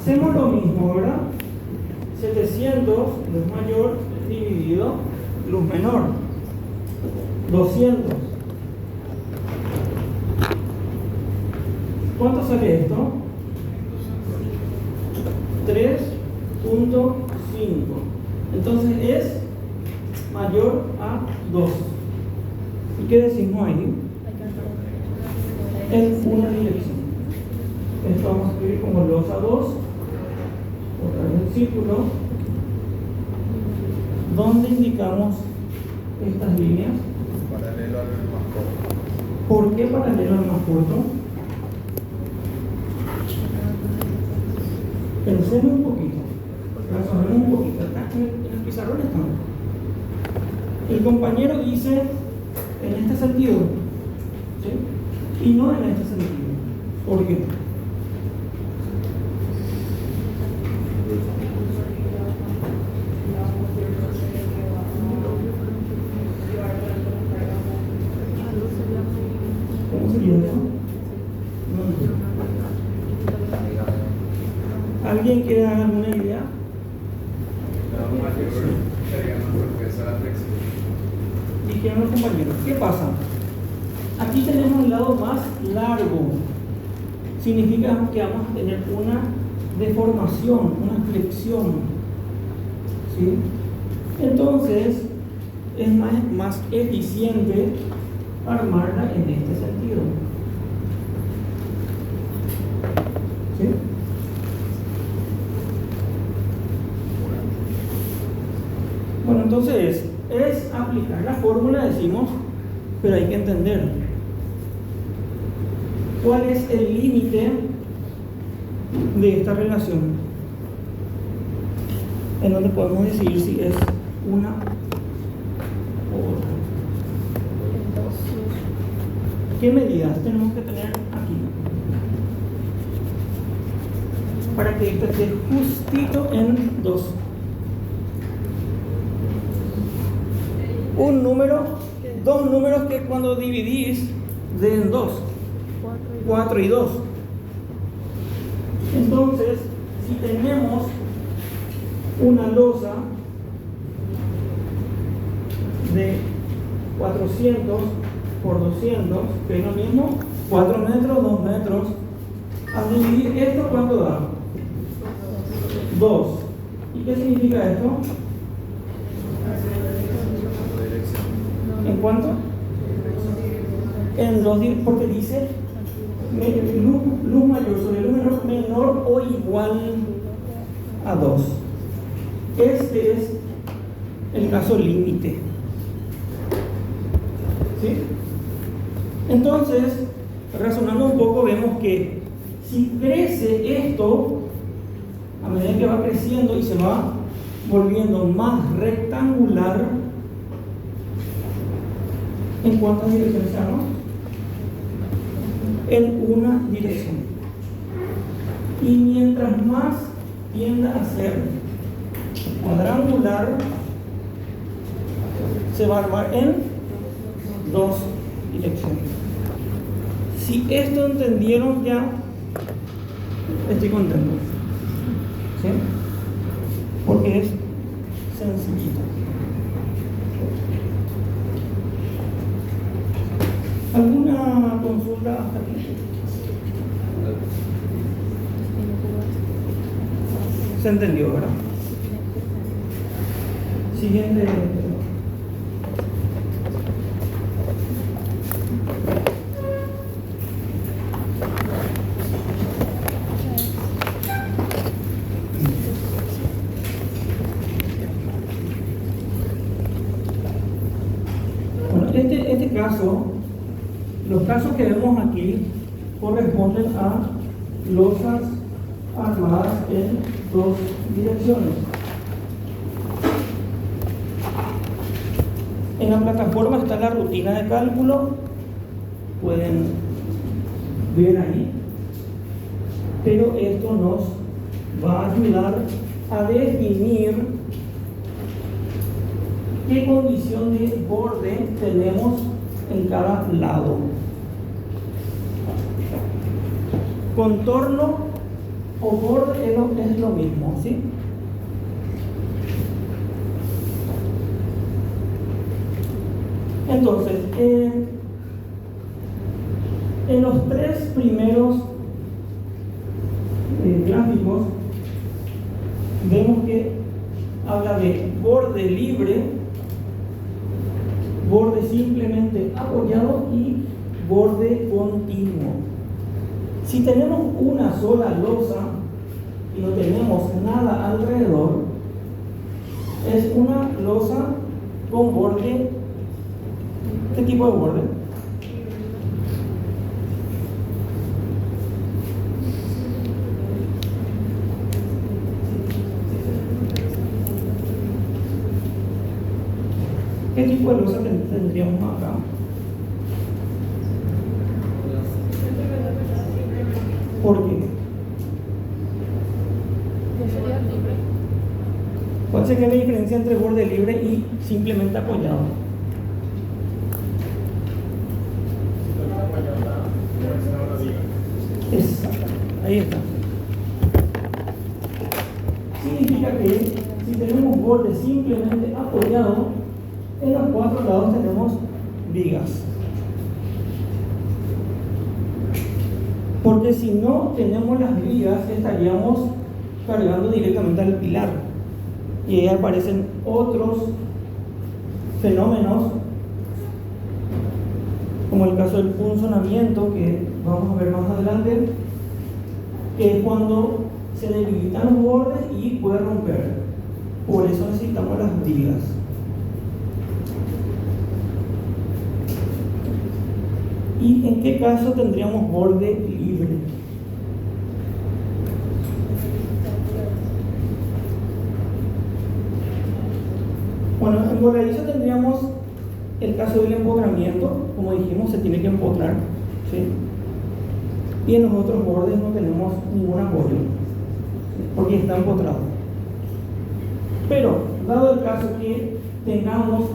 Hacemos lo mismo, ¿verdad? 700, luz mayor, dividido luz menor. 200. ¿Cuánto sale esto? 3.5. Entonces es mayor a 2. ¿Y qué decimos ahí? En una dirección. Esto vamos a escribir como losa 2, otra vez el círculo, donde indicamos estas líneas. Paralelo al más corto. ¿Por qué paralelo al más corto? Pensemos un poquito, razonemos un poquito. Acá en el pizarrón estamos. El compañero dice en este sentido, ¿sí? Y no en este sentido. ¿Por qué? ¿Cómo sería eso? No. ¿Alguien quiere dar alguna idea? Dijeron los compañeros, ¿qué pasa? Aquí tenemos el lado más largo. Significa que vamos a tener una deformación, una flexión. ¿Sí? Entonces, es más eficiente armarla en este sentido. ¿Sí? Bueno, entonces es aplicar la fórmula, decimos, pero hay que entender cuál es el límite de esta relación, en donde podemos decidir si es una o otra. ¿Qué medidas tenemos que tener aquí para que esto esté justito en 2? Un número, dos números que cuando dividís den 2, 4 y 2. Entonces, si tenemos una losa de 400 por 200, que es lo mismo, 4 metros, 2 metros, al dividir esto, ¿cuánto da? 2. ¿Y qué significa esto? ¿En cuánto? En 2, porque dice luz mayor sobre luz menor o igual a 2. Este es el caso límite. ¿Sí? Entonces, razonando un poco, vemos que si crece esto, a medida que va creciendo y se va volviendo más rectangular, ¿en cuántas direcciones se arma? En una dirección. Y mientras más tienda a ser cuadrangular, se va a armar en 2 direcciones. Si esto entendieron ya, estoy contento. ¿Sí? Porque es sencillito. ¿Alguna consulta hasta aquí? Se entendió, ¿verdad? Siguiente. Bueno, este caso, los casos que vemos aquí corresponden a losas armadas en 2 direcciones. En la plataforma está la rutina de cálculo, pueden ver ahí, pero esto nos va a ayudar a definir qué condición de borde tenemos en cada lado. Contorno o borde es lo mismo, ¿sí? Entonces, en los tres primeros gráficos vemos que habla de borde libre, borde simplemente apoyado y borde continuo. Si tenemos una sola losa y no tenemos nada alrededor, es una losa con borde. ¿Qué tipo de borde? ¿Qué tipo de losa tendríamos acá? ¿Por qué? ¿Cuál sería la diferencia entre borde libre y simplemente apoyado? Exacto, ahí está. Significa que si tenemos borde simplemente apoyado, en los cuatro lados tenemos vigas. Porque si no tenemos las vigas, estaríamos cargando directamente al pilar. Y ahí aparecen otros fenómenos, como el caso del punzonamiento, que vamos a ver más adelante, que es cuando se debilitan los bordes y puede romper. Por eso necesitamos las vigas. ¿Y en qué caso tendríamos borde libre? Bueno, en voladizo tendríamos el caso del empotramiento. Como dijimos, se tiene que empotrar, ¿sí? Y en los otros bordes no tenemos ningún apoyo, ¿sí? Porque está empotrado. Pero, dado el caso que tengamos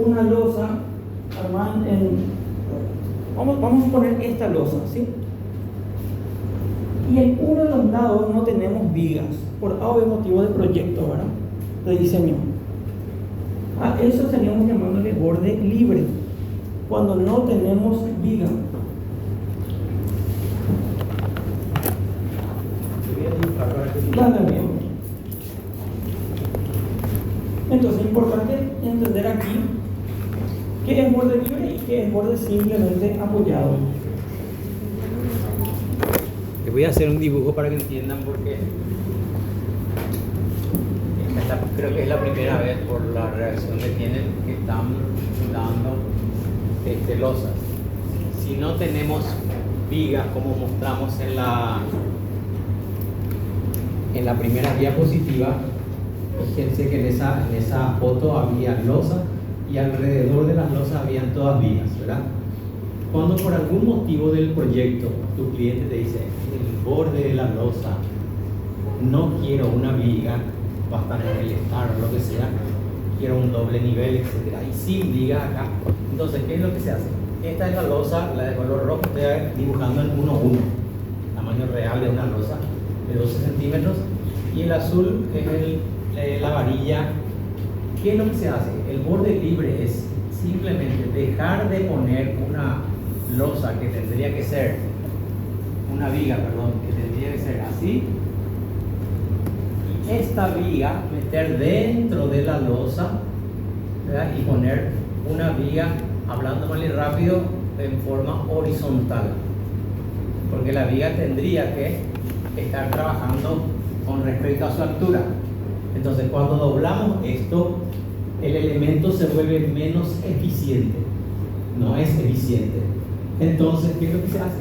una losa armada vamos a poner esta losa, ¿sí? Y en uno de los lados no tenemos vigas, por obvio motivo de proyecto, ¿verdad? De diseño. A eso estaríamos llamándole borde libre, cuando no tenemos viga. Dale bien. Entonces es importante entender aquí qué es borde libre y qué es borde simplemente apoyado. Les voy a hacer un dibujo para que entiendan por qué. Creo que es la primera vez por la reacción que tienen que están dando losas. Si no tenemos vigas como mostramos en la primera diapositiva, fíjense que en esa foto había losas y alrededor de las losas habían todas vigas, ¿verdad? Cuando por algún motivo del proyecto tu cliente te dice el borde de la losa no quiero una viga, bastante en el estar o lo que sea, quiero un doble nivel, etcétera, y sin viga acá. Entonces, ¿qué es lo que se hace? Esta es la losa, la de color rojo, estoy dibujando en 1:1, tamaño real de una losa de 12 centímetros, y el azul es la varilla. ¿Qué es lo que se hace? El borde libre es simplemente dejar de poner una losa que tendría que ser, una viga, perdón, que tendría que ser así, y esta viga meter dentro de la losa, ¿verdad? Y poner una viga, hablando mal y rápido, en forma horizontal, porque la viga tendría que estar trabajando con respecto a su altura. Entonces, cuando doblamos esto, el elemento se vuelve menos eficiente, no es eficiente. Entonces, ¿qué es lo que se hace?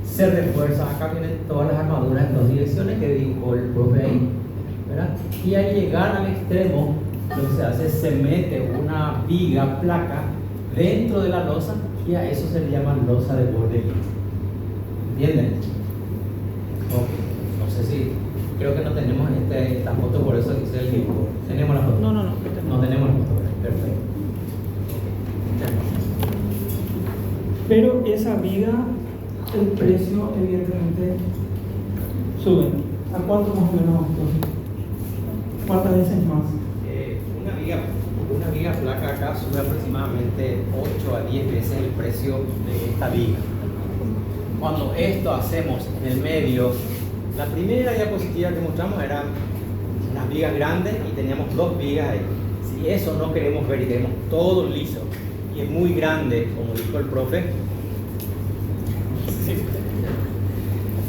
Se refuerza. Acá vienen todas las armaduras en 2 direcciones que dibujó el profe ahí, ¿verdad? Y al llegar al extremo, lo que se hace es se mete una viga, placa, dentro de la losa, y a eso se le llama losa de borde libre. ¿Entienden? Ok, no sé si, creo que no tenemos esta foto, por eso hice el dibujo. ¿Tenemos la foto? No. No tenemos la foto, perfecto. Pero esa viga, el precio evidentemente sube. ¿A cuánto más o menos? ¿Cuántas veces más? Una viga placa acá sube aproximadamente 8 a 10 veces el precio de esta viga. Cuando esto hacemos en el medio, la primera diapositiva que mostramos era unas vigas grandes y teníamos 2 vigas ahí. Si eso no queremos ver y queremos todo liso y es muy grande, como dijo el profe,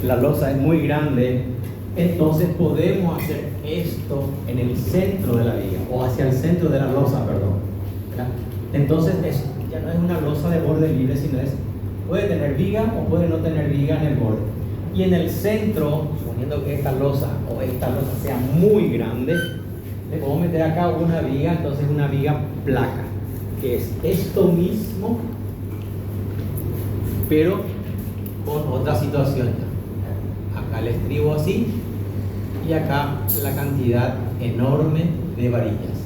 la losa es muy grande, entonces podemos hacer esto en el centro de la viga o hacia el centro de la losa, perdón, ¿verdad? Entonces ya no es una losa de borde libre, sino puede tener viga o puede no tener viga en el borde. Y en el centro, suponiendo que esta losa sea muy grande, le podemos meter acá una viga, entonces una viga placa, que es esto mismo, pero con otra situación. Acá el estribo así y acá la cantidad enorme de varillas.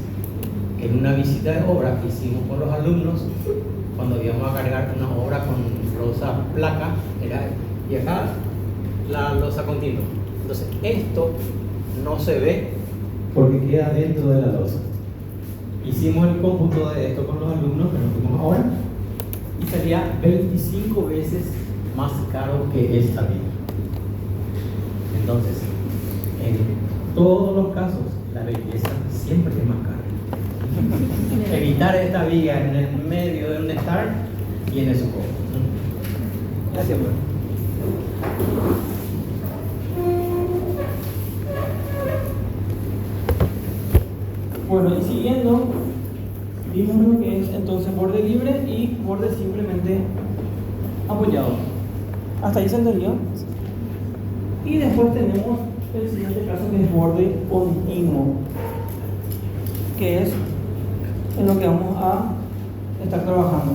En una visita de obra que hicimos con los alumnos, cuando íbamos a cargar una obra con losa placa, y acá la losa continua. Entonces esto no se ve porque queda dentro de la losa. Hicimos el cómputo de esto con los alumnos que nos fuimos ahora y salía 25 veces más caro que esta viga. Entonces, en todos los casos, la belleza siempre es más cara. Evitar esta viga en el medio de donde estar y en eso poco. Gracias, bueno. Bueno, y siguiendo, vimos lo que es entonces borde libre y borde simplemente apoyado. ¿Hasta ahí se entendió? Y después tenemos el siguiente caso, que es borde continuo, que es en lo que vamos a estar trabajando.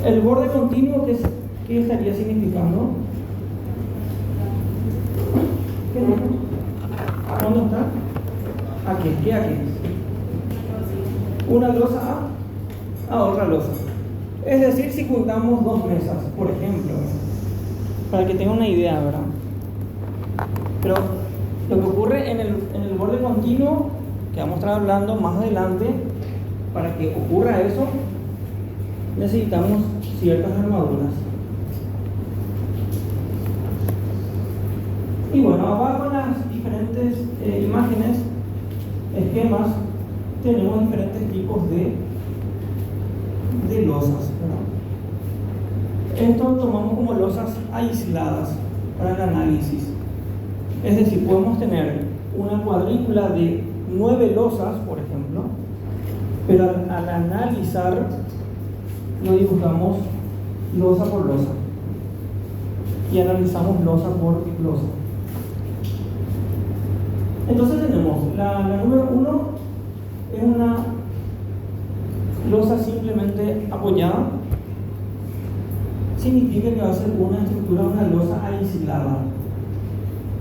El borde continuo, ¿qué estaría significando? ¿Dónde está? Aquí, ¿qué aquí? Una losa a otra losa. Es decir, si juntamos 2 mesas, por ejemplo, para que tengan una idea, ¿verdad? Pero lo que ocurre en el borde continuo, que vamos a estar hablando más adelante, para que ocurra eso, necesitamos ciertas armaduras. Y bueno, abajo en las diferentes imágenes, esquemas, tenemos diferentes tipos de losas, ¿verdad? Esto tomamos como losas aisladas para el análisis. Es decir, podemos tener una cuadrícula de 9 losas, por ejemplo, pero al analizar lo dibujamos losa por losa y analizamos losa por losa. Entonces tenemos la número 1 es una losa simplemente apoyada. Significa que va a ser una estructura, una losa aislada,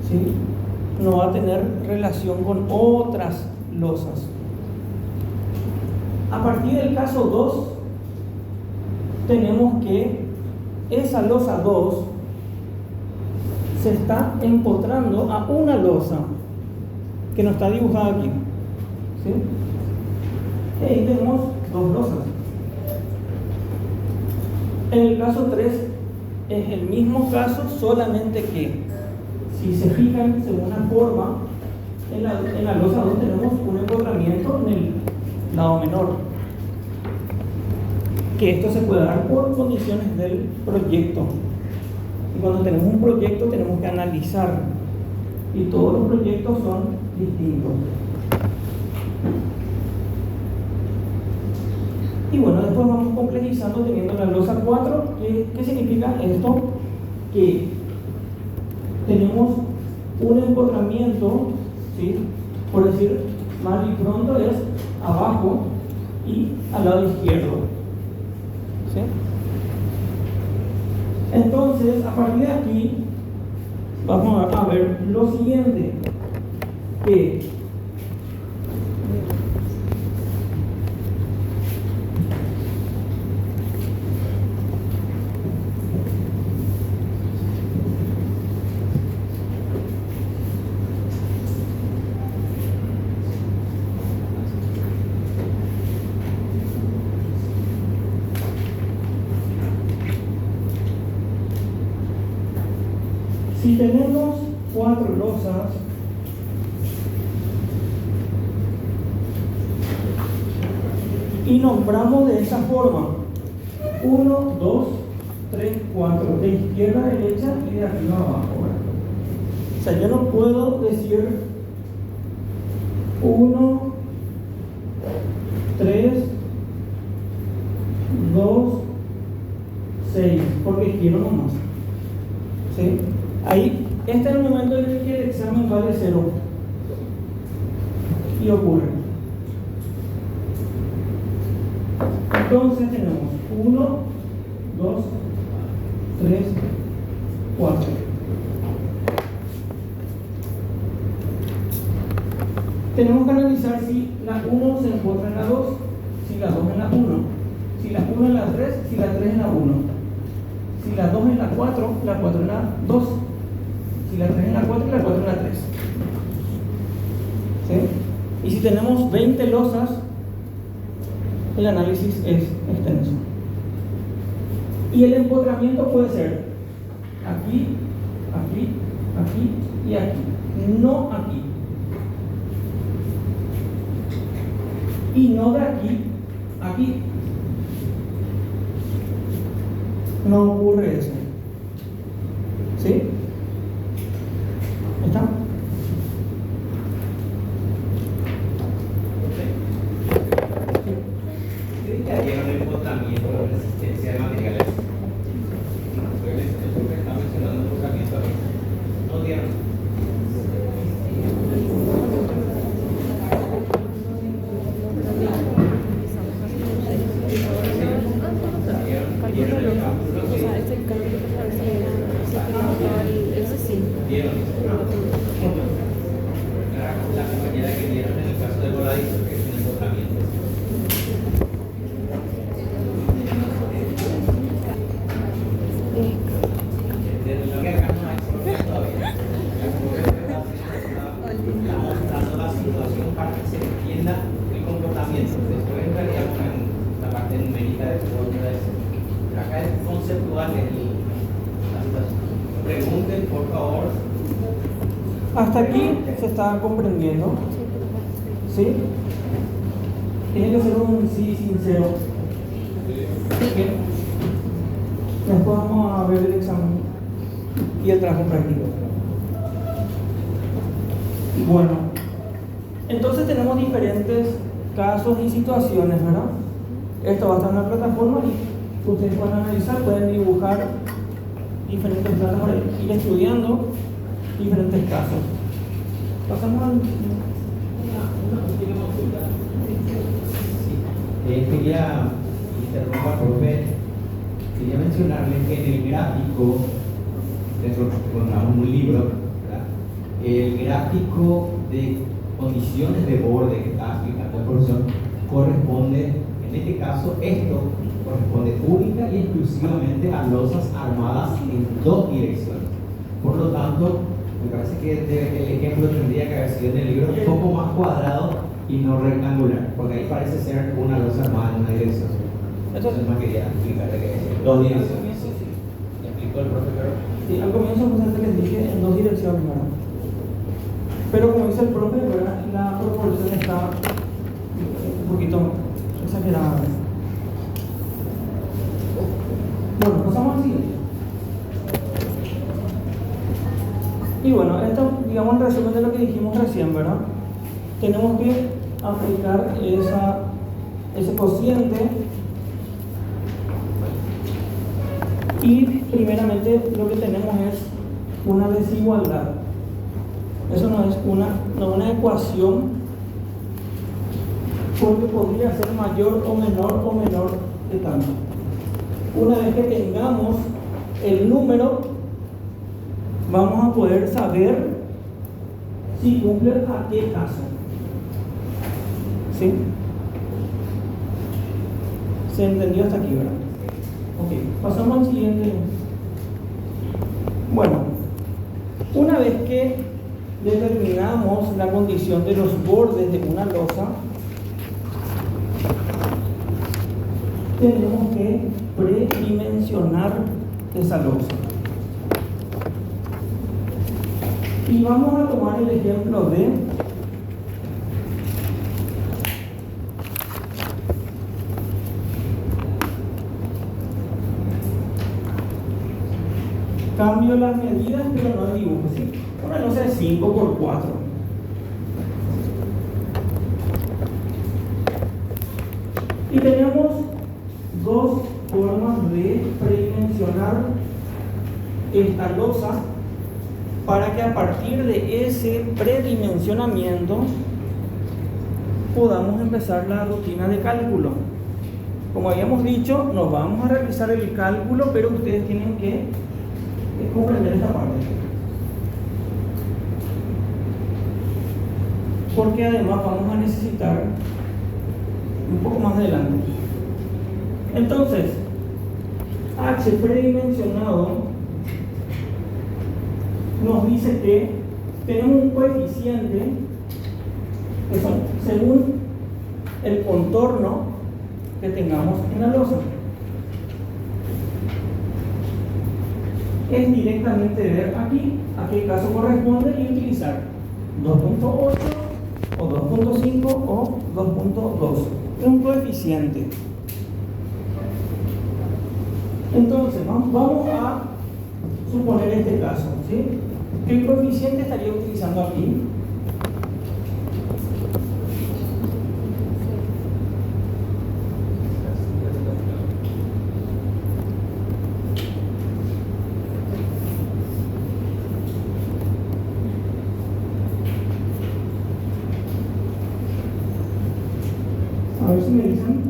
¿sí? No va a tener relación con otras losas. A partir del caso 2 tenemos que esa losa 2 se está empotrando a una losa que no está dibujada aquí, ¿sí? Y ahí tenemos 2 losas. En el caso 3 es el mismo caso, solamente que si se fijan según la forma, en la losa 2 tenemos un empotramiento en el lado menor, que esto se puede dar por condiciones del proyecto. Y cuando tenemos un proyecto tenemos que analizar, y todos los proyectos son distintos. Y bueno, después vamos complejizando teniendo la losa 4. ¿Qué significa esto? Que tenemos un empotramiento, ¿sí? Por decir mal y pronto, es abajo y al lado izquierdo, ¿sí? Entonces, a partir de aquí vamos a ver lo siguiente, que Si tenemos 4 losas, y nombramos de esa forma 1, 2, 3, 4, de izquierda a derecha y de arriba a abajo, ¿verdad? O sea, yo no puedo decir 1, 3, 2, 6, porque quiero nomás. ¿Sí? Ahí, este es el momento en el que el examen vale 0 y ocurre. Entonces tenemos 1, 2, 3, 4. Tenemos que analizar si la 1 se encuentra en la 2, si la 2 en la 1, si la 1 en la 3, si la 3 en la 1, si la 2 en la 4, la 4 en la 2, si la 3 en la 4 y la 4 en la 3. ¿Sí? Y si tenemos 20 losas, el análisis es extenso. Y el empotramiento puede ser aquí, aquí, aquí y aquí, no aquí. Y no de aquí a aquí. No ocurre eso. ¿Sí? ¿Está? ¿Qué haría un empotramiento con resistencia de materiales? Está mencionando empotramiento. ¿No dieron? La compañera que dieron en el caso de voladizo, que es un empotramiento. Lo que acá no hay solución todavía. Está mostrando la situación para que se entienda el comportamiento. Después entraríamos en la parte numérica de fórmula. Pero acá es conceptual la situación. Pregunten, por favor. Hasta aquí se está comprendiendo. ¿Sí? Tiene que ser un sí sincero. Bien. Después vamos a ver el examen y el trabajo práctico. Bueno, entonces tenemos diferentes casos y situaciones, ¿verdad? Esto va a estar en la plataforma y ustedes pueden analizar, pueden dibujar diferentes planos para ir estudiando diferentes casos. Pasamos al... Una última consulta. Quería interrumpir, profe. Quería mencionarles que en el gráfico, nosotros encontramos un libro, ¿verdad? El gráfico de condiciones de borde que está explicando el profesor corresponde, en este caso, esto corresponde única y exclusivamente a losas armadas en 2 direcciones. Por lo tanto, me parece que el ejemplo tendría que haber sido en el libro un poco más cuadrado y no rectangular, porque ahí parece ser una losa armada en una dirección. Entonces, más quería explicarle que es 2 direcciones. ¿Me explicó el profesor? Sí, al comienzo justamente les dije en 2 direcciones, ¿verdad? Pero como dice el profe, ¿verdad? La proporción está un poquito exagerada. Bueno, pasamos al siguiente. Y bueno, esto, digamos, en resumen de lo que dijimos recién, ¿verdad? Tenemos que aplicar ese cociente y primeramente lo que tenemos es una desigualdad. Eso no es una ecuación, porque podría ser mayor o menor de tanto. Una vez que tengamos el número, vamos a poder saber si cumple a qué caso. ¿Sí? ¿Se entendió hasta aquí, verdad? Ok, pasamos al siguiente. Bueno, una vez que determinamos la condición de los bordes de una losa, tenemos que predimensionar esa losa. Y vamos a tomar el ejemplo de cambio las medidas, pero no el dibujo, ¿sí? Una losa de 5 por 4. Y tenemos dos formas de predimensionar esta losa para que a partir de ese predimensionamiento podamos empezar la rutina de cálculo. Como habíamos dicho, nos vamos a realizar el cálculo, pero ustedes tienen que comprender esta parte. Porque además vamos a necesitar un poco más adelante. Entonces, H predimensionado nos dice que tenemos un coeficiente que son según el contorno que tengamos en la losa. Es directamente ver aquí a qué caso corresponde y utilizar 2.8 o 2.5 o 2.2. Es un coeficiente. Entonces, vamos a suponer este caso, ¿sí? ¿Qué coeficiente estaría utilizando aquí? A ver si me dicen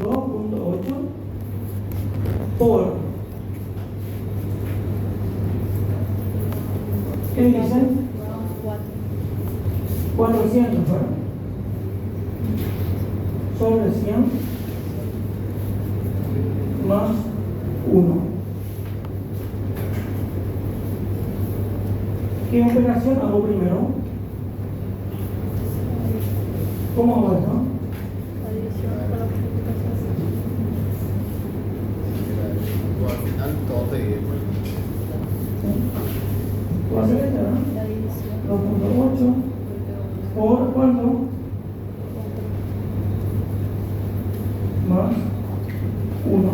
2.8 por, ¿qué dicen? 400, ¿verdad? Sobre 100 más 1. ¿Qué operación hago primero? ¿Cómo hago esto? Al final todo te dice. ¿Puedo hacer esta, verdad? 2.8 por ¿cuánto? Más 1.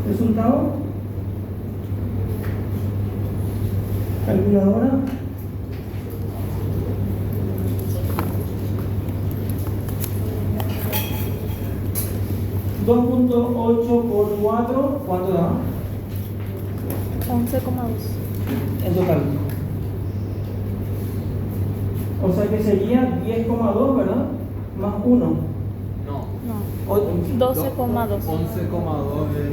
Resultado. Calculadora. $2.8 por 4, ¿cuánto da? 11,2. En total. O sea que sería 10,2, ¿verdad? Más 1. No. 12,2.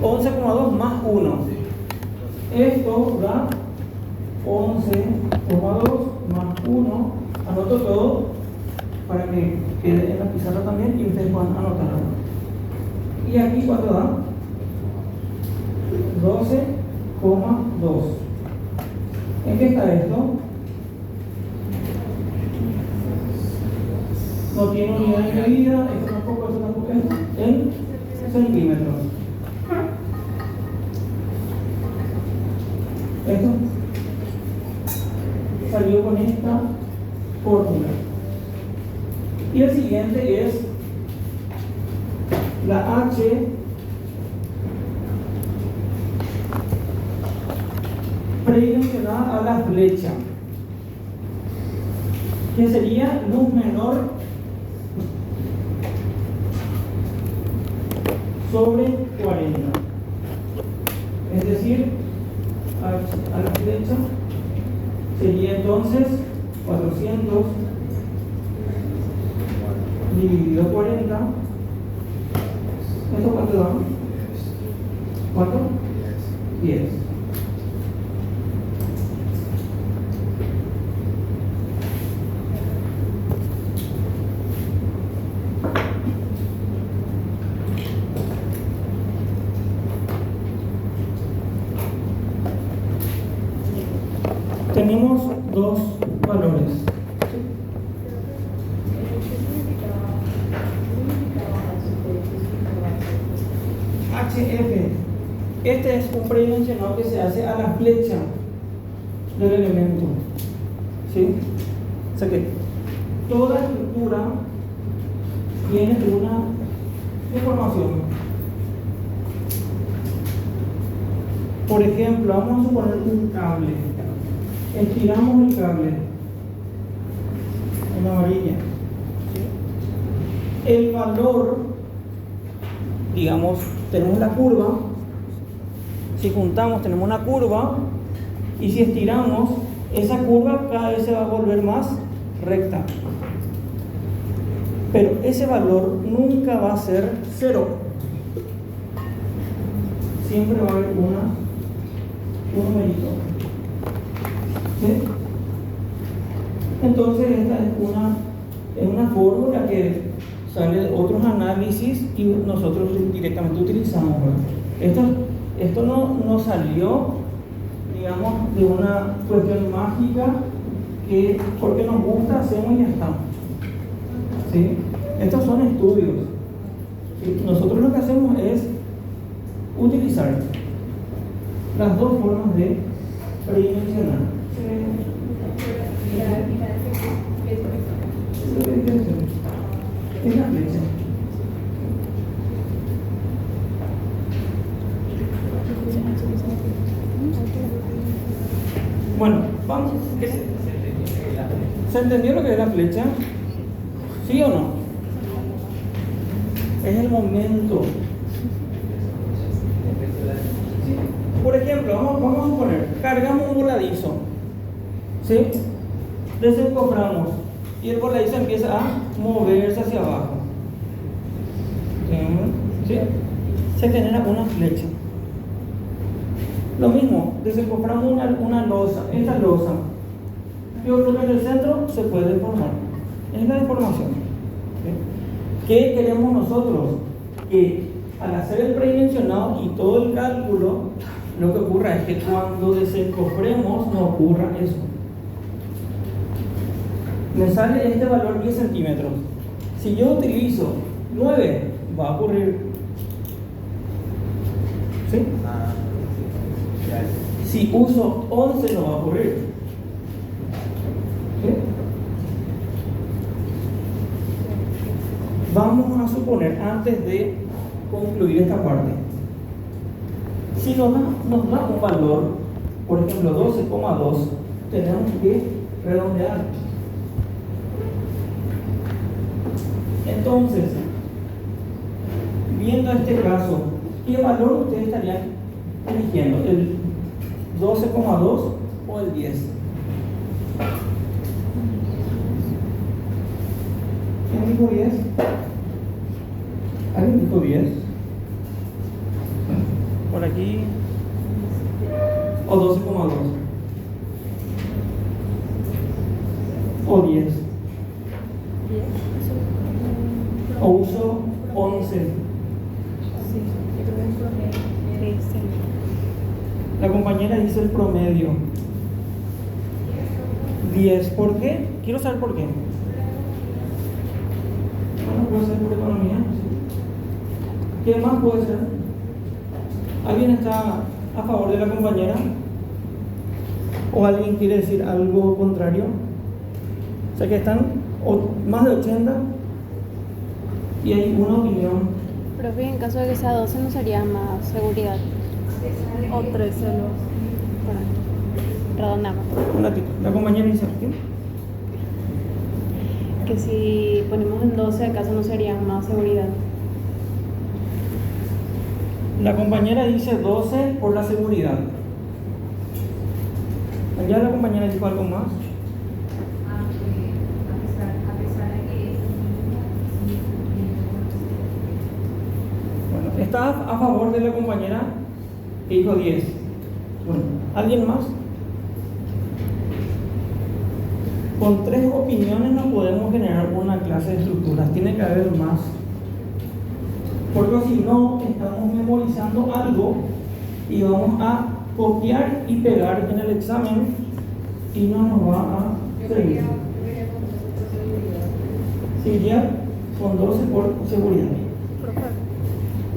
11,2 más 1. Esto da 11,2 más 1. Anoto todo para que quede en la pizarra también y ustedes puedan anotar. ¿Y aquí cuánto da? 12,2. ¿En qué está esto? No tiene unidad de medida, esto tampoco, esto en centímetros. Esto salió con esta fórmula. Y el siguiente es la H predimensionada a la flecha, que sería luz menor sobre 40. Es decir, H a la flecha sería entonces 400 dividido 40. ¿Esto cuánto da? ¿Cuánto? 10. Tenemos dos valores. HF. Este es un predimensionado que se hace a la flecha. del elemento. ¿Sí? O sea que toda estructura tiene una deformación. Por ejemplo, vamos a suponer un cable. Estiramos el cable en amarilla. El valor, digamos, tenemos la curva. Si juntamos, tenemos una curva. Y si estiramos, esa curva cada vez se va a volver más recta. Pero ese valor nunca va a ser 0. Siempre va a haber un numerito. ¿Sí? Entonces esta es una fórmula que sale de otros análisis y nosotros directamente utilizamos. Esto no salió, digamos, de una cuestión mágica que porque nos gusta hacemos y ya está. ¿Sí? Estos son estudios. ¿Sí? Nosotros lo que hacemos es utilizar las dos formas de predimensionar. Es la flecha. Bueno, vamos. ¿Se entendió lo que es la flecha? ¿Sí o no? Es el momento. Por ejemplo, vamos a suponer, cargamos un voladizo, ¿sí? Desencoframos y el voladizo empieza a moverse hacia abajo, ¿sí? Se genera una flecha. Lo mismo, desencoframos una losa, esta losa, yo creo que en el centro se puede deformar. Es la deformación. ¿Sí? ¿Qué queremos nosotros? Que al hacer el predimensionado y todo el cálculo, lo que ocurra es que cuando desencofremos no ocurra eso. Me sale este valor 10 centímetros. Si yo utilizo 9, va a ocurrir. ¿Sí? Si uso 11 no va a ocurrir. ¿Sí? Vamos a suponer, antes de concluir esta parte, si nos da un valor, por ejemplo 12,2, tenemos que redondear. Entonces, viendo este caso, ¿qué valor ustedes estarían eligiendo? ¿El 12,2 o el 10? ¿Quién dijo 10? ¿Alguien dijo 10? Por aquí. ¿O 12,2? ¿O 10? ¿O uso 11? La compañera dice el promedio 10. ¿Por qué? Quiero saber por qué. Bueno, puede ser por economía. ¿Qué más puede ser? ¿Alguien está a favor de la compañera? ¿O alguien quiere decir algo contrario? O sea que están más de 80 y hay una opinión. Profe, en caso de que sea 12 no sería más seguridad. O 13 los. Redondamos. La compañera dice ¿qué? Que si ponemos en 12, ¿acaso no sería más seguridad? La compañera dice 12 por la seguridad. ¿Ya la compañera dijo algo más? Bueno, ¿está a favor de la compañera que dijo 10? Bueno, ¿alguien más? Con 3 opiniones no podemos generar una clase de estructuras, tiene que haber más. Porque si no, estamos memorizando algo y vamos a copiar y pegar en el examen y no nos va a servir. Sí, ya con 12 por seguridad. Profe,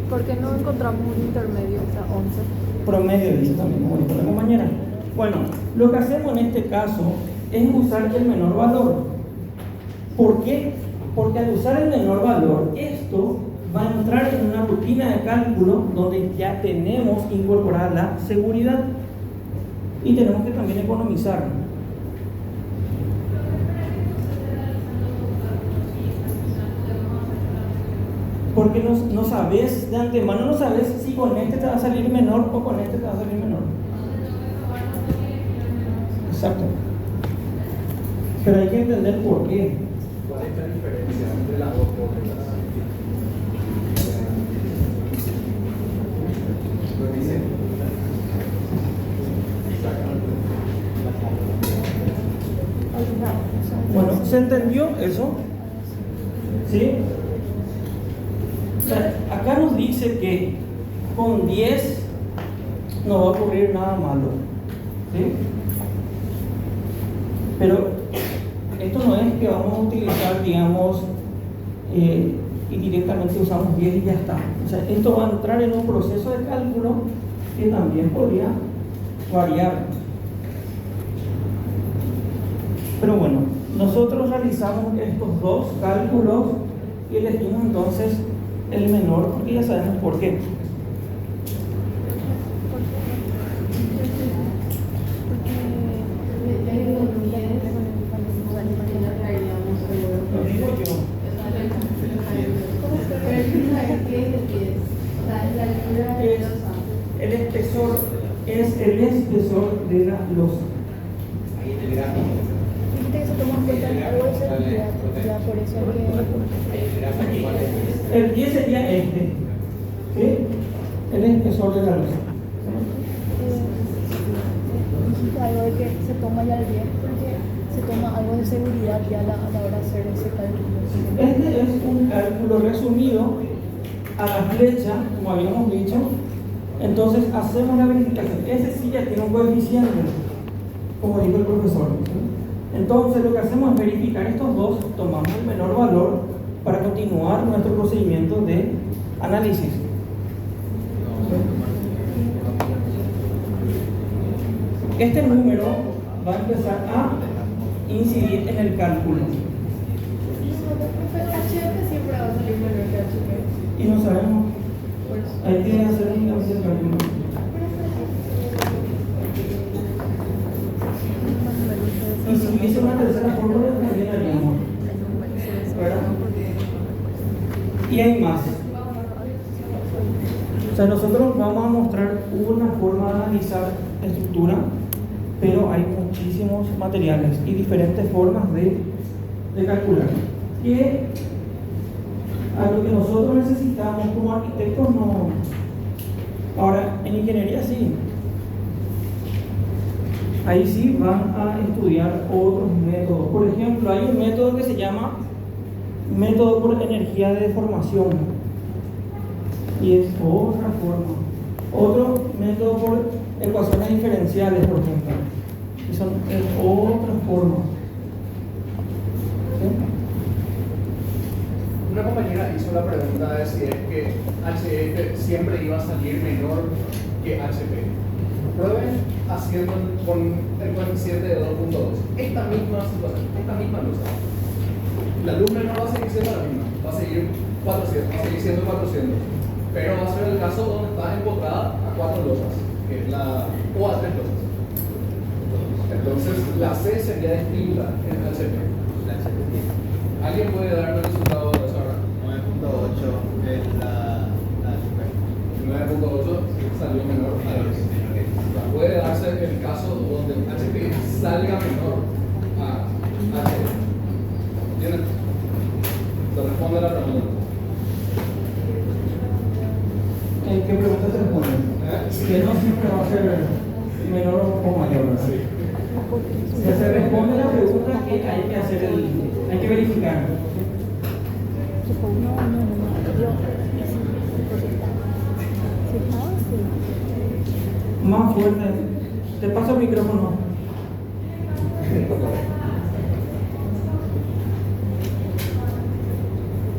¿por qué no encontramos un intermedio, o sea, 11? Promedio, dice también, como dijo la compañera. Bueno, lo que hacemos en este caso es usar el menor valor. ¿Por qué? Porque al usar el menor valor, esto va a entrar en una rutina de cálculo donde ya tenemos incorporada la seguridad y tenemos que también economizar. Porque no sabes de antemano, no sabes si con este te va a salir menor o con este te va a salir menor. Exacto. Pero hay que entender por qué. ¿Cuál es la diferencia entre las dos fórmulas? Bueno, ¿se entendió eso? ¿Sí? O sea, acá nos dice que con 10 no va a ocurrir nada malo. ¿Sí? Pero esto no es que vamos a utilizar, digamos, y directamente usamos 10 y ya está. O sea, esto va a entrar en un proceso de cálculo que también podría variar. Pero bueno, nosotros realizamos estos dos cálculos y elegimos entonces el menor porque ya sabemos por qué. Lo digo yo. El espesor es el espesor de la losa. Dijiste que se toma en cuenta el árbol de seguridad, ya por eso que... El 10 sería este, ¿sí? El espesor de la losa. Dijiste algo de que se toma ya el 10 porque se toma algo de seguridad ya a la hora de hacer ese cálculo. Este es un cálculo resumido a la flecha, como habíamos dicho. Entonces hacemos la verificación. Ese sí ya tiene un coeficiente, como dijo el profesor. Entonces lo que hacemos es verificar estos dos, tomamos el menor valor para continuar nuestro procedimiento de análisis. Este número va a empezar a incidir en el cálculo. Siempre va a salir menor que HP. Y no sabemos, hay que hacer únicamente el cálculo. Y si hubiese una tercera fórmula, también haríamos, ¿verdad? Y hay más. O sea, nosotros vamos a mostrar una forma de analizar estructura, pero hay muchísimos materiales y diferentes formas de calcular. Que a lo que nosotros necesitamos como arquitectos no. Ahora, en ingeniería sí. Ahí sí van a estudiar otros métodos. Por ejemplo, hay un método que se llama método por energía de deformación. Y es otra forma. Otro método por ecuaciones diferenciales, por ejemplo. Y son otra forma. ¿Sí? Una compañera hizo la pregunta de si es que HF siempre iba a salir menor que HP. Prueben haciendo con el coeficiente de 2.2. Esta misma situación, esta misma luz. La luz menor va a seguir siendo la misma, va a seguir 400, va a seguir siendo 400. Pero va a ser el caso donde está enfocada a 4 losas, que es o a 3 losas. Entonces la C sería distinta en el HP. ¿Alguien puede darme el resultado de eso ahora? 9.8 es la HP. 9.8 salió menor a 10. Puede darse el caso donde HP salga menor a HP. ¿Entienden? Se responde la pregunta. ¿En qué pregunta se responde? Que no siempre va a ser menor o mayor, ¿verdad? Sí. Se responde la pregunta que hay que hacer, hay que verificar. Más fuerte. Te paso el micrófono.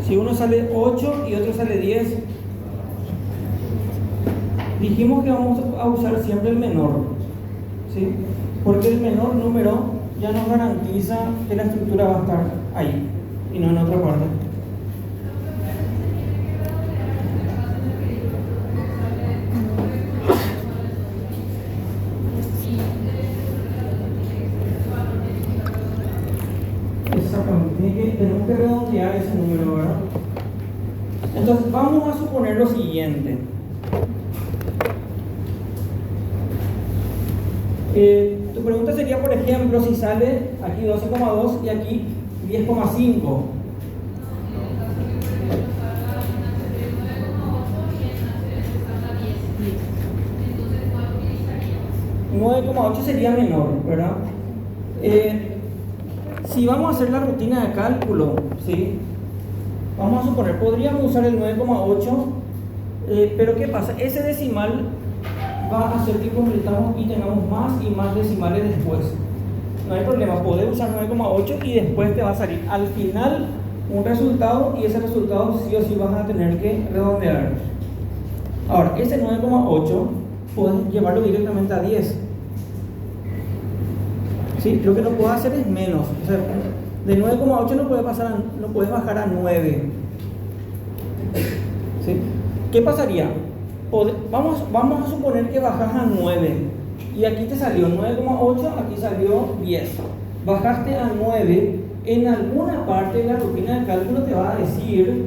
Si uno sale 8 y otro sale 10, dijimos que vamos a usar siempre el menor, ¿sí? Porque el menor número ya nos garantiza que la estructura va a estar ahí y no en otra parte. Exactamente, tenemos que redondear ese número, ¿verdad? Entonces vamos a suponer lo siguiente. Tu pregunta sería, por ejemplo, si sale aquí 12,2 y aquí 10,5. $9,8 sería menor, ¿verdad? Si vamos a hacer la rutina de cálculo, ¿sí? Vamos a suponer, podríamos usar el 9,8, pero ¿qué pasa? Ese decimal va a hacer que convirtamos y tengamos más y más decimales después. No hay problema, podés usar 9,8 y después te va a salir al final un resultado, y ese resultado sí o sí vas a tener que redondear. Ahora, ese 9,8 puedes llevarlo directamente a 10. ¿Sí? Lo que no puedes hacer es menos. O sea, de 9,8 no puedes bajar a 9. ¿Sí? ¿Qué pasaría? Vamos a suponer que bajas a 9 y aquí te salió 9,8, aquí salió 10. Bajaste a 9, en alguna parte de la rutina de cálculo te va a decir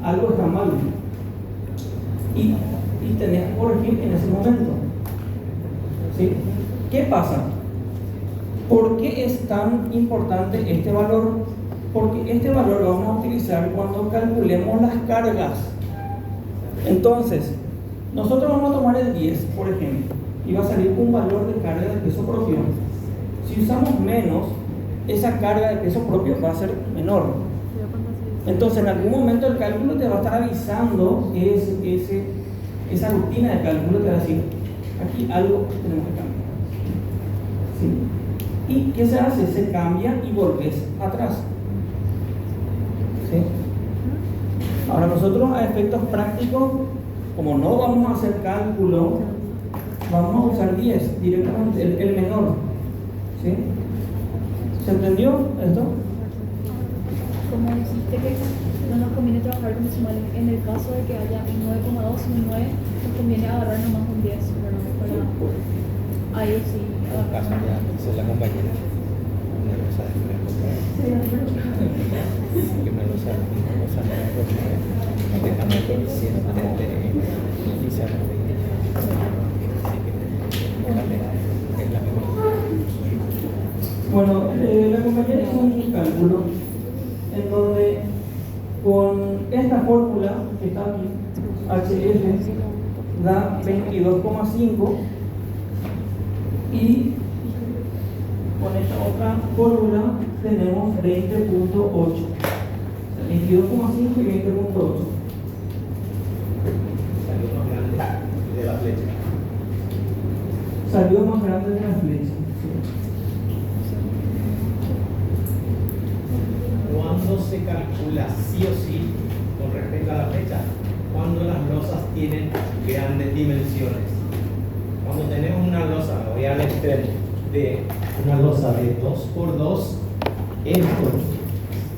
algo está mal y tenés que corregir en ese momento. ¿Sí? ¿Qué pasa? ¿Por qué es tan importante este valor? Porque este valor lo vamos a utilizar cuando calculemos las cargas. Entonces, nosotros vamos a tomar el 10, por ejemplo, y va a salir un valor de carga de peso propio. Si usamos menos, esa carga de peso propio va a ser menor. Entonces, en algún momento el cálculo te va a estar avisando, esa rutina de cálculo te va a decir, aquí algo tenemos que cambiar. ¿Sí? ¿Y qué se hace? Se cambia y volvés atrás. ¿Sí? Ahora nosotros, a efectos prácticos, como no vamos a hacer cálculo, vamos a usar 10 directamente, el menor. ¿Sí? ¿Se entendió esto? Como dijiste que no nos conviene trabajar con decimales, en el caso de que haya un 9,2 y un 9, nos conviene agarrar nomás un 10, ¿verdad? Para ahí sí. Caso ya, esa es la compañera. Una cosa de que me lo sabe, una cosa no dejamos por siempre de iniciar Bueno, la compañera hizo un cálculo en donde con esta fórmula que está aquí, HF da 22,5 y con esta otra fórmula tenemos 20,8. 22,5 y 20,8. Salió más grande de la flecha. Salió más grande de la flecha. Sí. ¿Cuándo se calcula sí o sí con respecto a la flecha? Cuando las losas tienen grandes dimensiones. Cuando tenemos una losa, lo voy al extremo, de una losa de 2x2, esto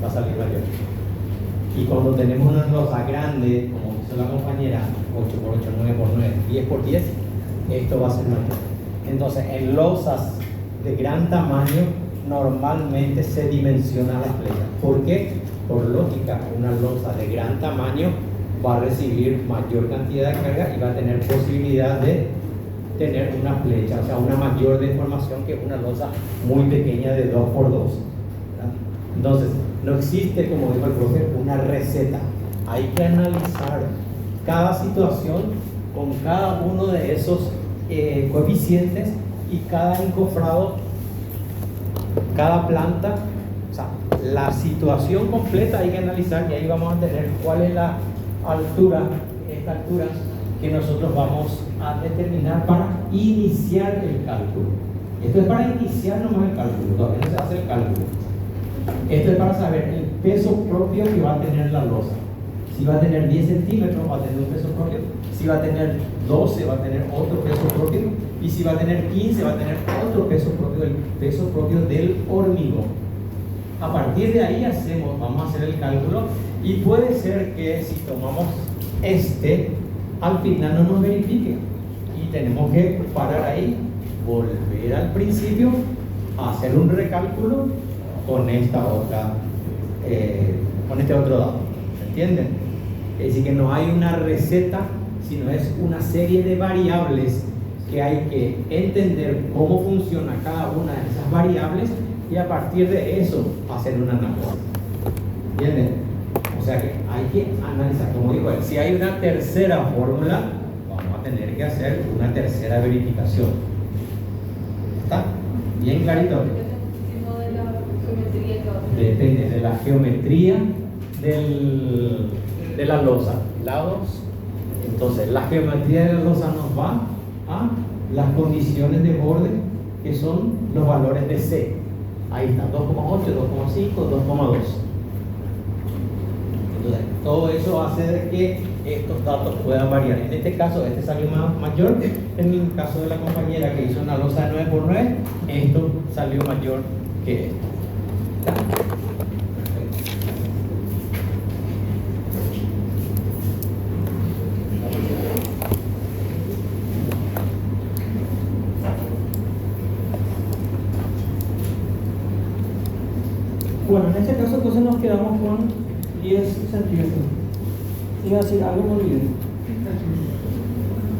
va a salir mayor. Y cuando tenemos una losa grande, como hizo la compañera, 8x8, 9x9, 10x10, esto va a ser mayor. Entonces, en losas de gran tamaño, normalmente se dimensiona la flecha. ¿Por qué? Por lógica, una losa de gran tamaño va a recibir mayor cantidad de carga y va a tener posibilidad de tener una flecha, o sea, una mayor deformación que una losa muy pequeña de 2x2. ¿verdad? Entonces, no existe, como dijo el profe, una receta. Hay que analizar cada situación con cada uno de esos coeficientes y cada encofrado, cada planta, o sea, la situación completa hay que analizar, y ahí vamos a tener cuál es la altura, esta altura que nosotros vamos a determinar para iniciar el cálculo. Esto es para iniciar nomás el cálculo, todavía no se hace el cálculo. Esto es para saber el peso propio que va a tener la losa. Si va a tener 10 centímetros, va a tener un peso propio. Si va a tener 12, va a tener otro peso propio. Y si va a tener 15, va a tener otro peso propio, el peso propio del hormigón. A partir de ahí vamos a hacer el cálculo. Y puede ser que si tomamos al final no nos verifique. Y tenemos que parar ahí, volver al principio, hacer un recálculo con este otro dato. ¿Entienden? Es decir, que no hay una receta, sino es una serie de variables que hay que entender cómo funciona cada una de esas variables y a partir de eso hacer un análisis. ¿Entienden? O sea que hay que analizar, como digo, si hay una tercera fórmula, vamos a tener que hacer una tercera verificación. ¿Está? Bien clarito. Depende de la geometría de la losa. Lados. Entonces, la geometría de la losa nos va a las condiciones de borde, que son los valores de C. Ahí está, 2,8, 2,5, 2,2. Entonces, todo eso hace de que estos datos puedan variar. En este caso, este salió mayor. En el caso de la compañera que hizo una losa de 9x9, esto salió mayor que esto. ¿Está? Bueno, en este caso entonces nos quedamos con 10 centímetros. Iba a decir algo, me olvidé.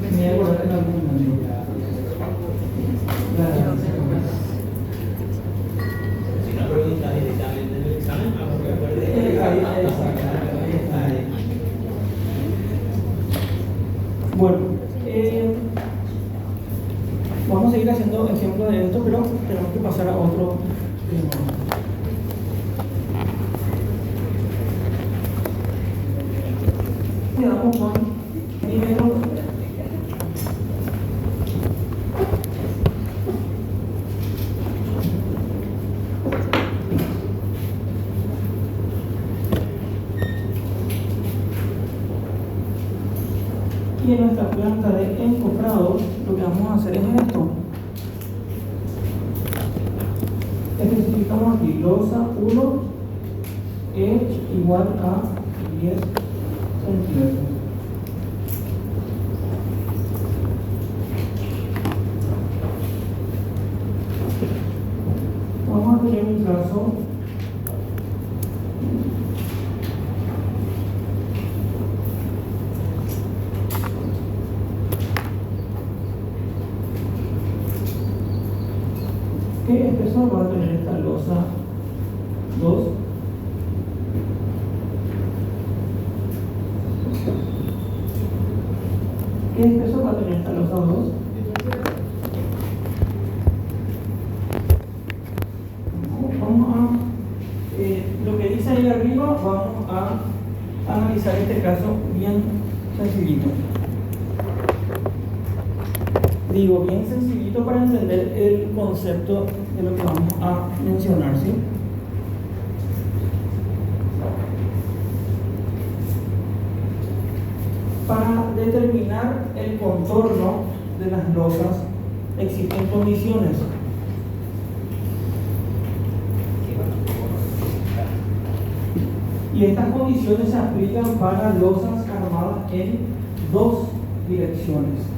Me voy a acordar en algún momento. Si no pregunta directamente en el examen, Ahí está. Bueno, vamos a seguir haciendo ejemplos de esto, pero tenemos que pasar a otro tema. Quedamos con niveles. Y en nuestra planta de encofrado lo que vamos a hacer es esto. Especificamos aquí losa 1 es igual a 10 centímetros. Vamos a tener un trazo ¿qué espesor va a tener esta losa 2? ¿Qué espesor va a tener esta losa 2? Vamos a, lo que dice ahí arriba, vamos a analizar este caso bien sencillito. Digo bien sencillito para entender el concepto de lo que vamos a mencionar, ¿sí? Para determinar el contorno de las losas existen condiciones. Y estas condiciones se aplican para losas armadas en dos direcciones.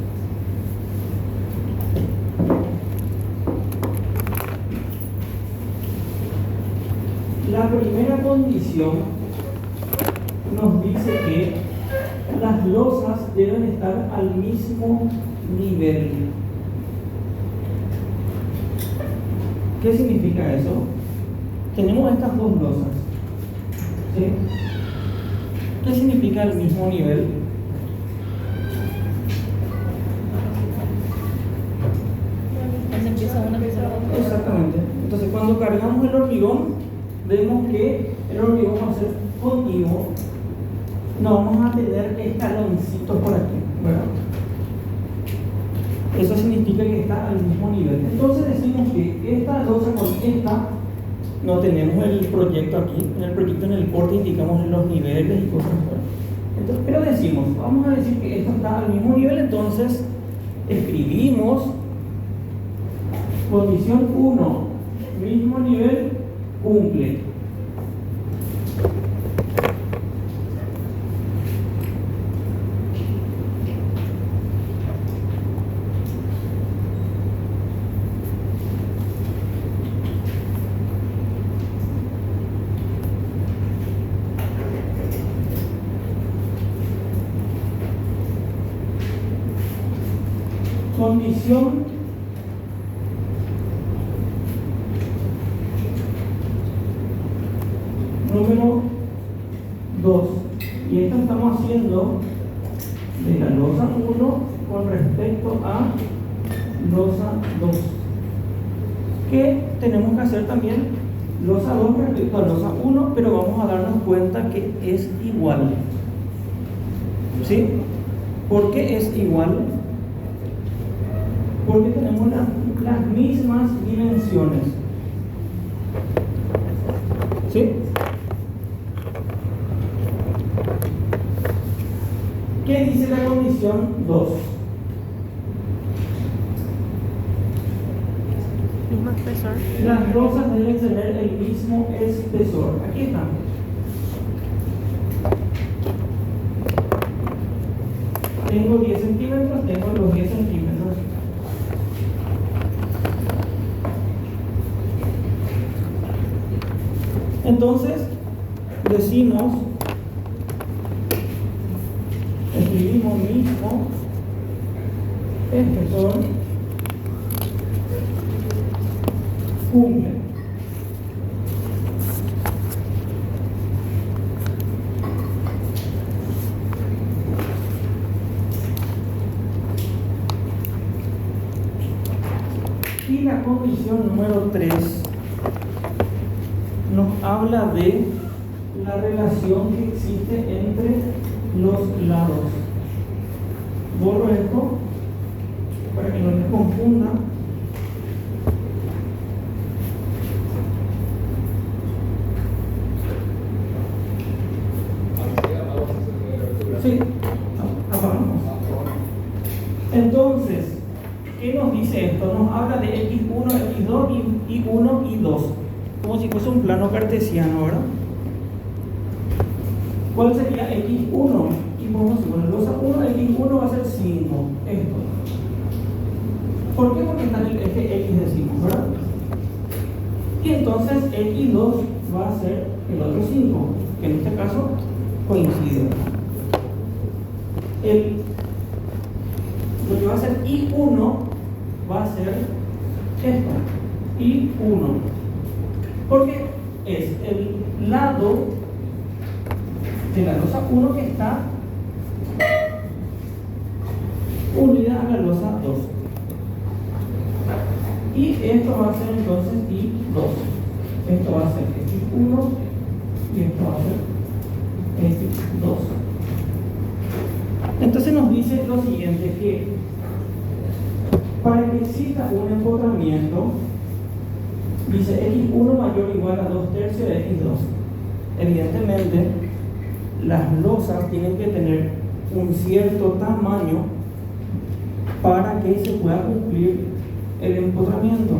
La primera condición nos dice que las losas deben estar al mismo nivel. ¿Qué significa eso? Tenemos estas dos losas, ¿sí? ¿Qué significa el mismo nivel? Cuando empieza una, empieza la otra. Exactamente. Entonces, cuando cargamos el hormigón, vemos que el hormigón va a ser continuo. No vamos a tener escaloncitos por aquí, ¿verdad? Eso significa que está al mismo nivel. Entonces decimos que esta losa con esta, no tenemos el proyecto aquí. En el proyecto, en el corte, indicamos los niveles y cosas así. Entonces, pero decimos, vamos a decir que esto está al mismo nivel, entonces escribimos condición 1, mismo nivel, cumple. Condición número 2, y esto estamos haciendo de la losa 1 con respecto a losa 2, que tenemos que hacer también losa 2 respecto a losa 1, pero vamos a darnos cuenta que es igual. ¿Sí? ¿Por qué es igual? Porque tenemos las mismas dimensiones. ¿Sí? ¿Qué dice la condición 2? Mismo espesor. Las losas deben tener el mismo espesor. Aquí está. Tengo 10 centímetros, tengo los 10 centímetros. Entonces, decimos, escribimos mismo espesor, cumple. Y la condición número 3 nos habla de la relación que existe entre los lados. Borro esto para que no me confunda. Sí, apagamos. Entonces, ¿qué nos dice esto? Nos habla de x1, x2 y 1 y 2. Como si fuese un plano cartesiano, ¿verdad? ¿Cuál sería x1? Y vamos a poner losa 1, x1 va a ser 5. Esto. ¿Por qué? Porque está en el eje x, decimos, ¿verdad? Y entonces x2 va a ser el otro 5, que en este caso coincide. Lo que va a ser i1 va a ser esto, i1. Porque es el lado de la losa 1 que está unida a la losa 2. Y esto va a ser entonces i2. Esto va a ser x1 y esto va a ser x2. Entonces nos dice lo siguiente, que para que exista un empotramiento, dice x1 mayor o igual a 2/3 de x2. Evidentemente, las losas tienen que tener un cierto tamaño para que se pueda cumplir el empotramiento.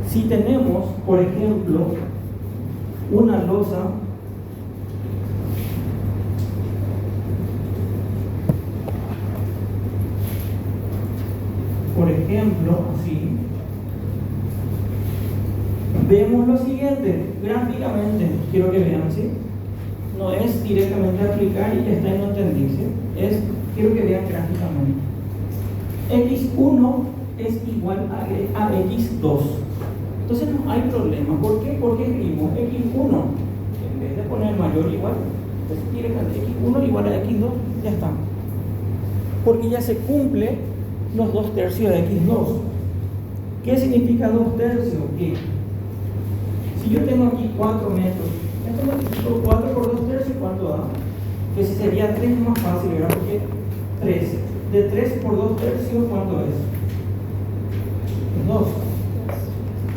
Si tenemos, por ejemplo, una losa así, vemos lo siguiente, gráficamente, quiero que vean, ¿sí? No es directamente aplicar y está en no entendí, ¿sí? Quiero que vean gráficamente. x1 es igual a x2. Entonces no hay problema. ¿Por qué? Porque escribimos x1, en vez de poner mayor o igual, pues directamente x1 igual a x2, ya está. Porque ya se cumple los 2/3 de x2. ¿Qué significa 2/3? Que si yo tengo aquí 4 metros, esto multiplico 4 por 2/3, ¿cuánto da? Que si sería 3 más fácil, ¿verdad? Porque 3. De 3 por 2/3, ¿cuánto es? 2.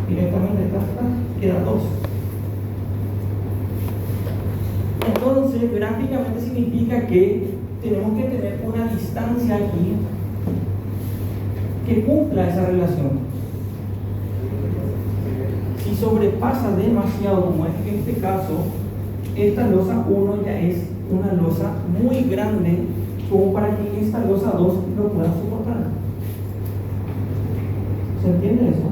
Directamente acá queda 2. Entonces, Entonces, gráficamente significa que tenemos que tener una distancia aquí que cumpla esa relación. Si sobrepasa demasiado, como es en este caso, esta losa 1 ya es una losa muy grande como para que esta losa 2 lo pueda soportar. ¿Se entiende eso?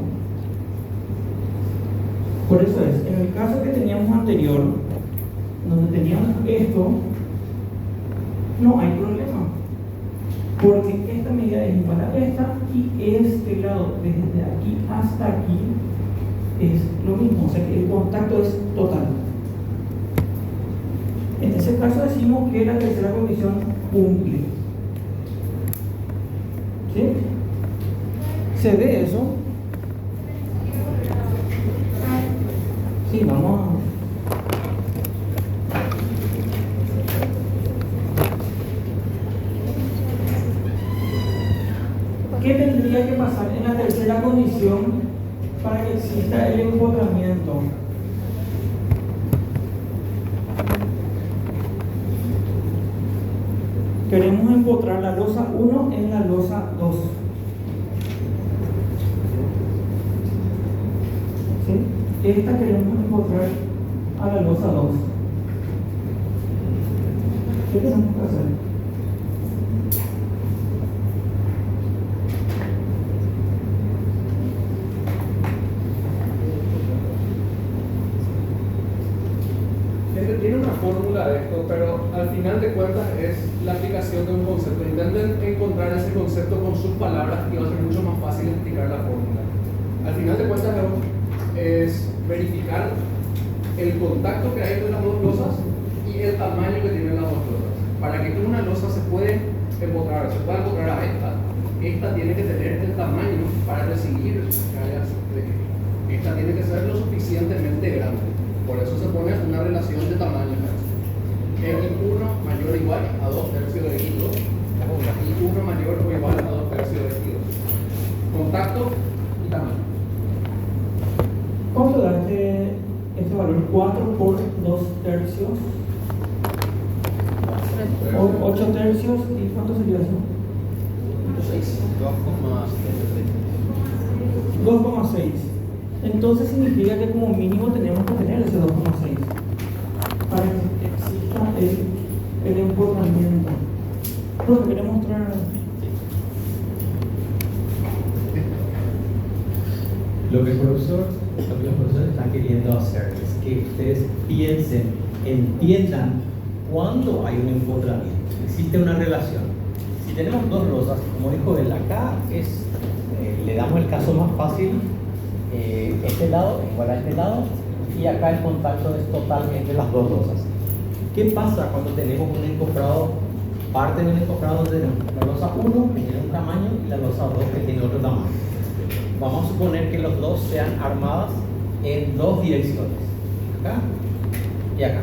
Por eso es, en el caso que teníamos anterior, donde teníamos esto, no hay problema, porque esta medida es igual a esta y este lado desde aquí hasta aquí es lo mismo, o sea que el contacto es total. En ese caso decimos que la tercera condición cumple. ¿Sí? ¿Se ve eso? Sí, vamos a... ¿Qué tendría que pasar en la tercera condición para que exista el empotramiento? Queremos empotrar la losa 1 en la losa 2. ¿Sí? Esta queremos empotrar a la losa 2. ¿Qué tenemos que hacer? Tiene una fórmula de esto, pero al final de cuentas es la aplicación de un concepto. Intenten encontrar ese concepto con sus palabras y va a ser mucho más fácil explicar la fórmula. Al final de cuentas es verificar el contacto que hay entre las dos losas y el tamaño que tienen las dos losas. Para que una losa se pueda empotrar a esta tiene que tener el tamaño para recibir cargas de esta tiene que ser lo suficientemente grande. Por eso se pone una relación de tamaño. X1 mayor o igual a 2 tercios de X2 y 1 mayor o igual a 2 tercios de X2. Contacto y tamaño. ¿Cuánto da este valor? 4 por 2 tercios. 8 tercios. ¿Y cuánto sería eso? 2,6. Entonces significa que como mínimo tenemos que tener ese 2,6 para que exista el empotramiento. Lo que queremos mostrar. Lo que los profesores están queriendo hacer es que ustedes piensen, entiendan cuándo hay un empotramiento. Existe una relación. Si tenemos dos losas, como dijo él, acá le damos el caso más fácil. Este lado es igual a este lado y acá el contacto es total entre las dos losas. ¿Qué pasa cuando tenemos un encofrado, parte de un encofrado donde tenemos la losa 1 que tiene un tamaño y la losa 2 que tiene otro tamaño? Vamos a suponer que los dos sean armadas en dos direcciones, acá y acá.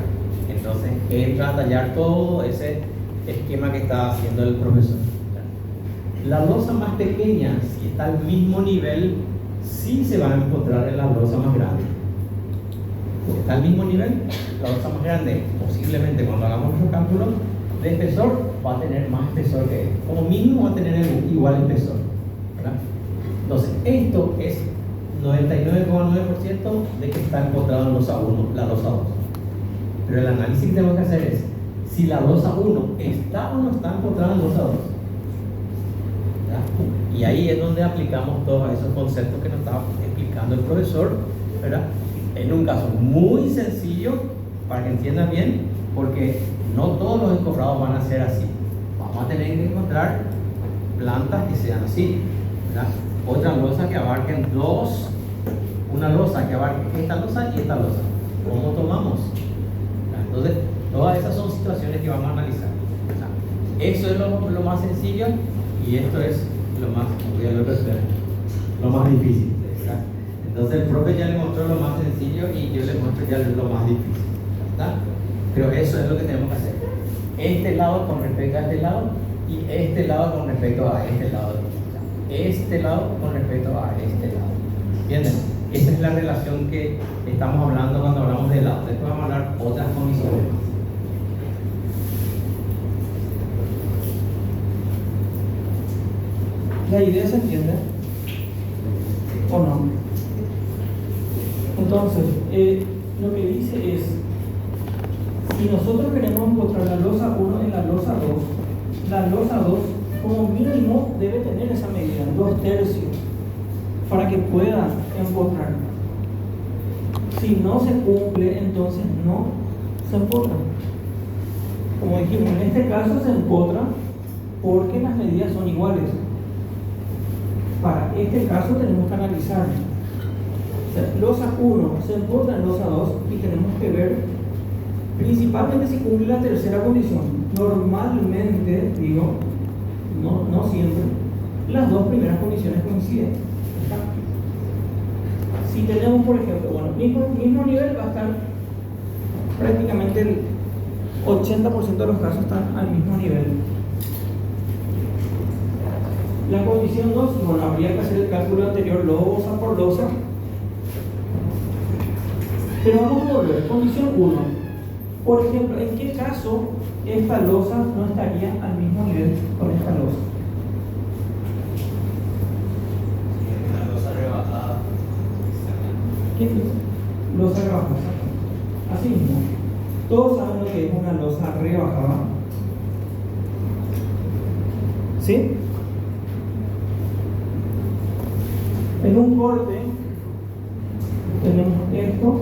Entonces entra a tallar todo ese esquema que está haciendo el profesor. La losa más pequeña, si está al mismo nivel, sí se van a encontrar en la losa más grande. Si está al mismo nivel, la losa más grande, posiblemente cuando hagamos nuestro cálculo de espesor, va a tener más espesor que él. Como mínimo va a tener igual espesor, ¿verdad? Entonces, esto es 99,9% de que está encontrado en losa 1, la losa 2. Pero el análisis que tenemos que hacer es si la losa 1 está o no está encontrada en losa 2. Y ahí es donde aplicamos todos esos conceptos que nos estaba explicando el profesor, ¿verdad? En un caso muy sencillo, para que entiendan bien, porque no todos los encofrados van a ser así. Vamos a tener que encontrar plantas que sean así, ¿verdad? Otra losa que abarquen dos, una losa que abarque esta losa y esta losa. ¿Cómo tomamos? Entonces, todas esas son situaciones que vamos a analizar. Eso es lo más sencillo y esto es lo más difícil. ¿Verdad? Entonces el profe ya le mostró lo más sencillo y yo le muestro ya lo más difícil. ¿Verdad? Pero eso es lo que tenemos que hacer. Este lado con respecto a este lado y este lado con respecto a este lado. Este lado con respecto a este lado. ¿Entienden? Esta es la relación que estamos hablando cuando hablamos de lado. Después vamos a hablar otras condiciones más. ¿La idea se entiende? ¿O no? Entonces, lo que dice es, si nosotros queremos encontrar la losa 1 en la losa 2, la losa 2 como mínimo debe tener esa medida, 2/3, para que pueda empotrar. Si no se cumple, entonces no se empotra. Como dijimos, en este caso se empotra porque las medidas son iguales. Para este caso tenemos que analizar. O sea, losa 1 se empotra en losa 2 y tenemos que ver principalmente si cumple la tercera condición. Normalmente, digo, no siempre, las dos primeras condiciones coinciden. Si tenemos, por ejemplo, bueno, mismo nivel va a estar prácticamente el 80% de los casos están al mismo nivel. La condición 2, bueno, habría que hacer el cálculo anterior losa por losa. Pero vamos a volver. Condición 1. Por ejemplo, ¿en qué caso esta losa no estaría al mismo nivel con esta losa? Una losa rebajada. ¿Qué es? Losa rebajada. Así mismo. Todos saben lo que es una losa rebajada. ¿Sí? En un corte tenemos esto.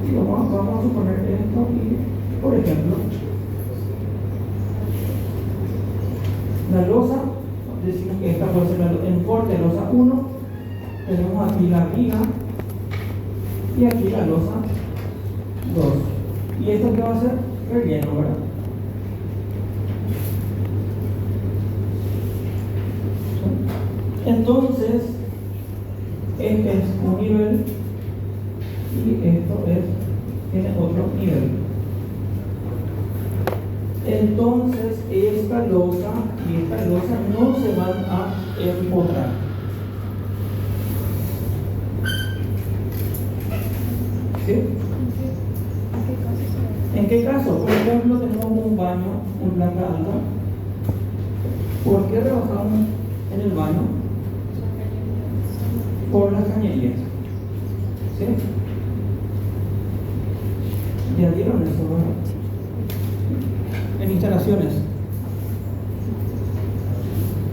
Y vamos a suponer esto y, por ejemplo, la losa, decimos que esta puede ser en corte losa 1, tenemos aquí la viga y aquí la losa 2. ¿Y esto qué va a ser? Relleno, ¿verdad? Entonces, este es un nivel y esto tiene otro nivel. Entonces, esta losa y esta losa no se van a empotrar. ¿Sí? ¿En qué caso? Por ejemplo, tenemos un baño en planta alta. ¿Por qué rebajamos en el baño? Por las cañerías. ¿Sí? ¿Ya dieron eso, no? En instalaciones.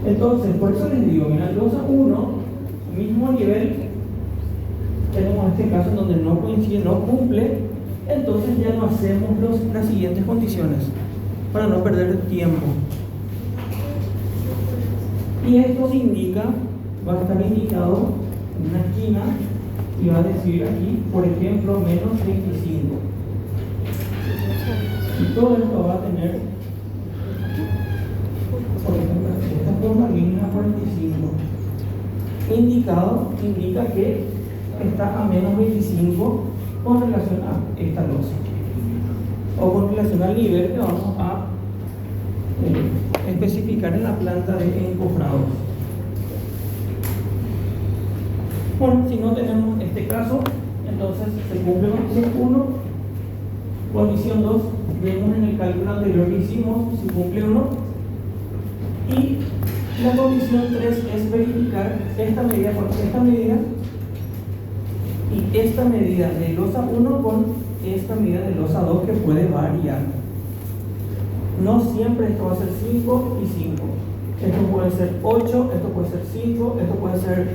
Entonces, por eso les digo, mira, losa 1, mismo nivel, tenemos este caso en donde no coincide, no cumple, entonces ya no hacemos las siguientes condiciones para no perder tiempo. Y esto se indica, va a estar indicado en una esquina y va a decir aquí, por ejemplo, menos 25. Y todo esto va a tener, por ejemplo, esta forma línea 45. Indicado, indica que está a menos 25 con relación a esta losa. O con relación al nivel que vamos a especificar en la planta de encofrados. Bueno, si no tenemos este caso, entonces se cumple condición 1, condición 2, vemos en el cálculo anterior que hicimos si cumple o no, y la condición 3 es verificar esta medida con esta medida y esta medida de losa 1 con esta medida de losa 2 que puede variar. No siempre esto va a ser 5 y 5. Esto puede ser 8, esto puede ser 5, esto puede ser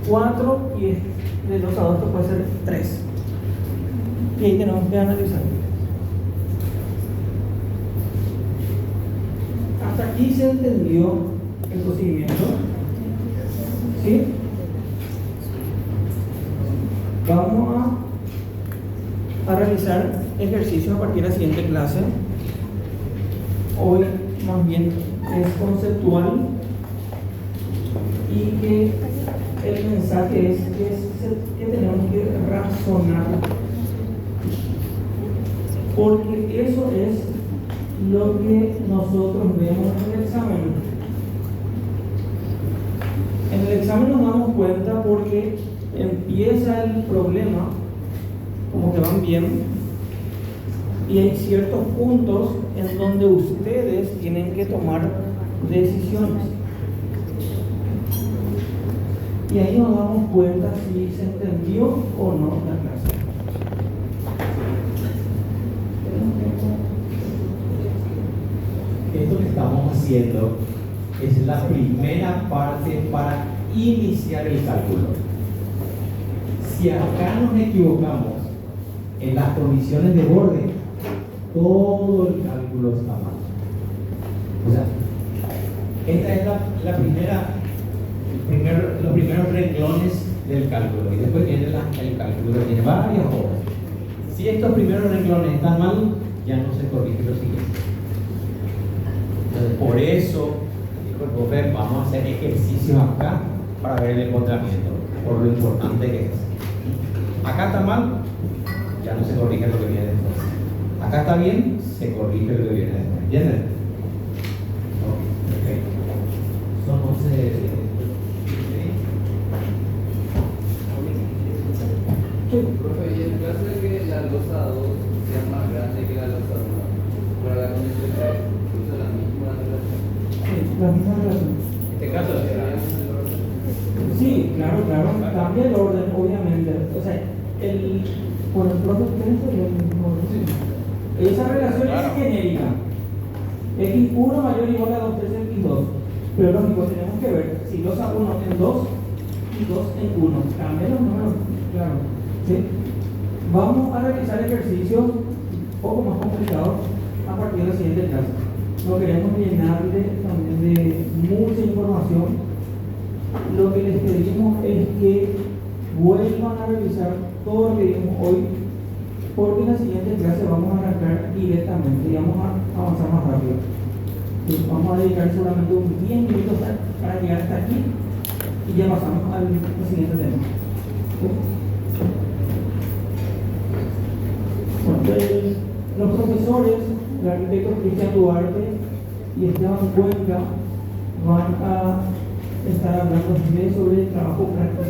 4 y de losa 2 esto puede ser 3. Y ahí tenemos que analizar. Hasta aquí se entendió el procedimiento. ¿Sí? Vamos a realizar ejercicios a partir de la siguiente clase. Hoy más bien es conceptual y que el mensaje es que tenemos que razonar, porque eso es lo que nosotros vemos en el examen. En el examen nos damos cuenta porque empieza el problema como que van bien, y hay ciertos puntos en donde ustedes tienen que tomar decisiones. Y ahí nos damos cuenta si se entendió o no la clase. Esto que estamos haciendo es la primera parte para iniciar el cálculo. Si acá nos equivocamos en las condiciones de borde, todo el cálculo está mal. O sea, esta es los primeros renglones del cálculo, y después viene el cálculo que tiene varias horas. Si estos primeros renglones están mal, ya no se corrige lo siguiente. Entonces, por eso dijo el profe, vamos a hacer ejercicios acá para ver el encontramiento, por lo importante que es. Acá está mal, ya no se corrige lo que viene después. Acá está bien, se corrige lo que viene después. ¿Entienden? Ok. Son 11. Profe, y en caso de que la losa 2 sea más grande que la losa 1, para la condición de usa la misma relación. Sí, la misma relación. En este caso sería el orden. Sí, claro, cambia el orden, obviamente. O sea, por el propio esa relación es genérica. X1 mayor o igual a 2 tercios X2. Pero lógico, tenemos que ver si losa 1 en 2 y 2 en 1. Cambia los números, claro. ¿Sí? Vamos a realizar ejercicios un poco más complicados a partir de la siguiente clase. No queremos llenarle también de mucha información. Lo que les pedimos es que vuelvan a revisar todo lo que vimos hoy, porque en la siguiente clase vamos a arrancar directamente y vamos a avanzar más rápido. Sí, vamos a dedicar solamente unos 10 minutos para llegar hasta aquí y ya pasamos al siguiente tema. ¿Sí? Bueno, los profesores, el arquitecto Cristian Duarte y Esteban Cuenca, van a estar hablando sobre el trabajo práctico.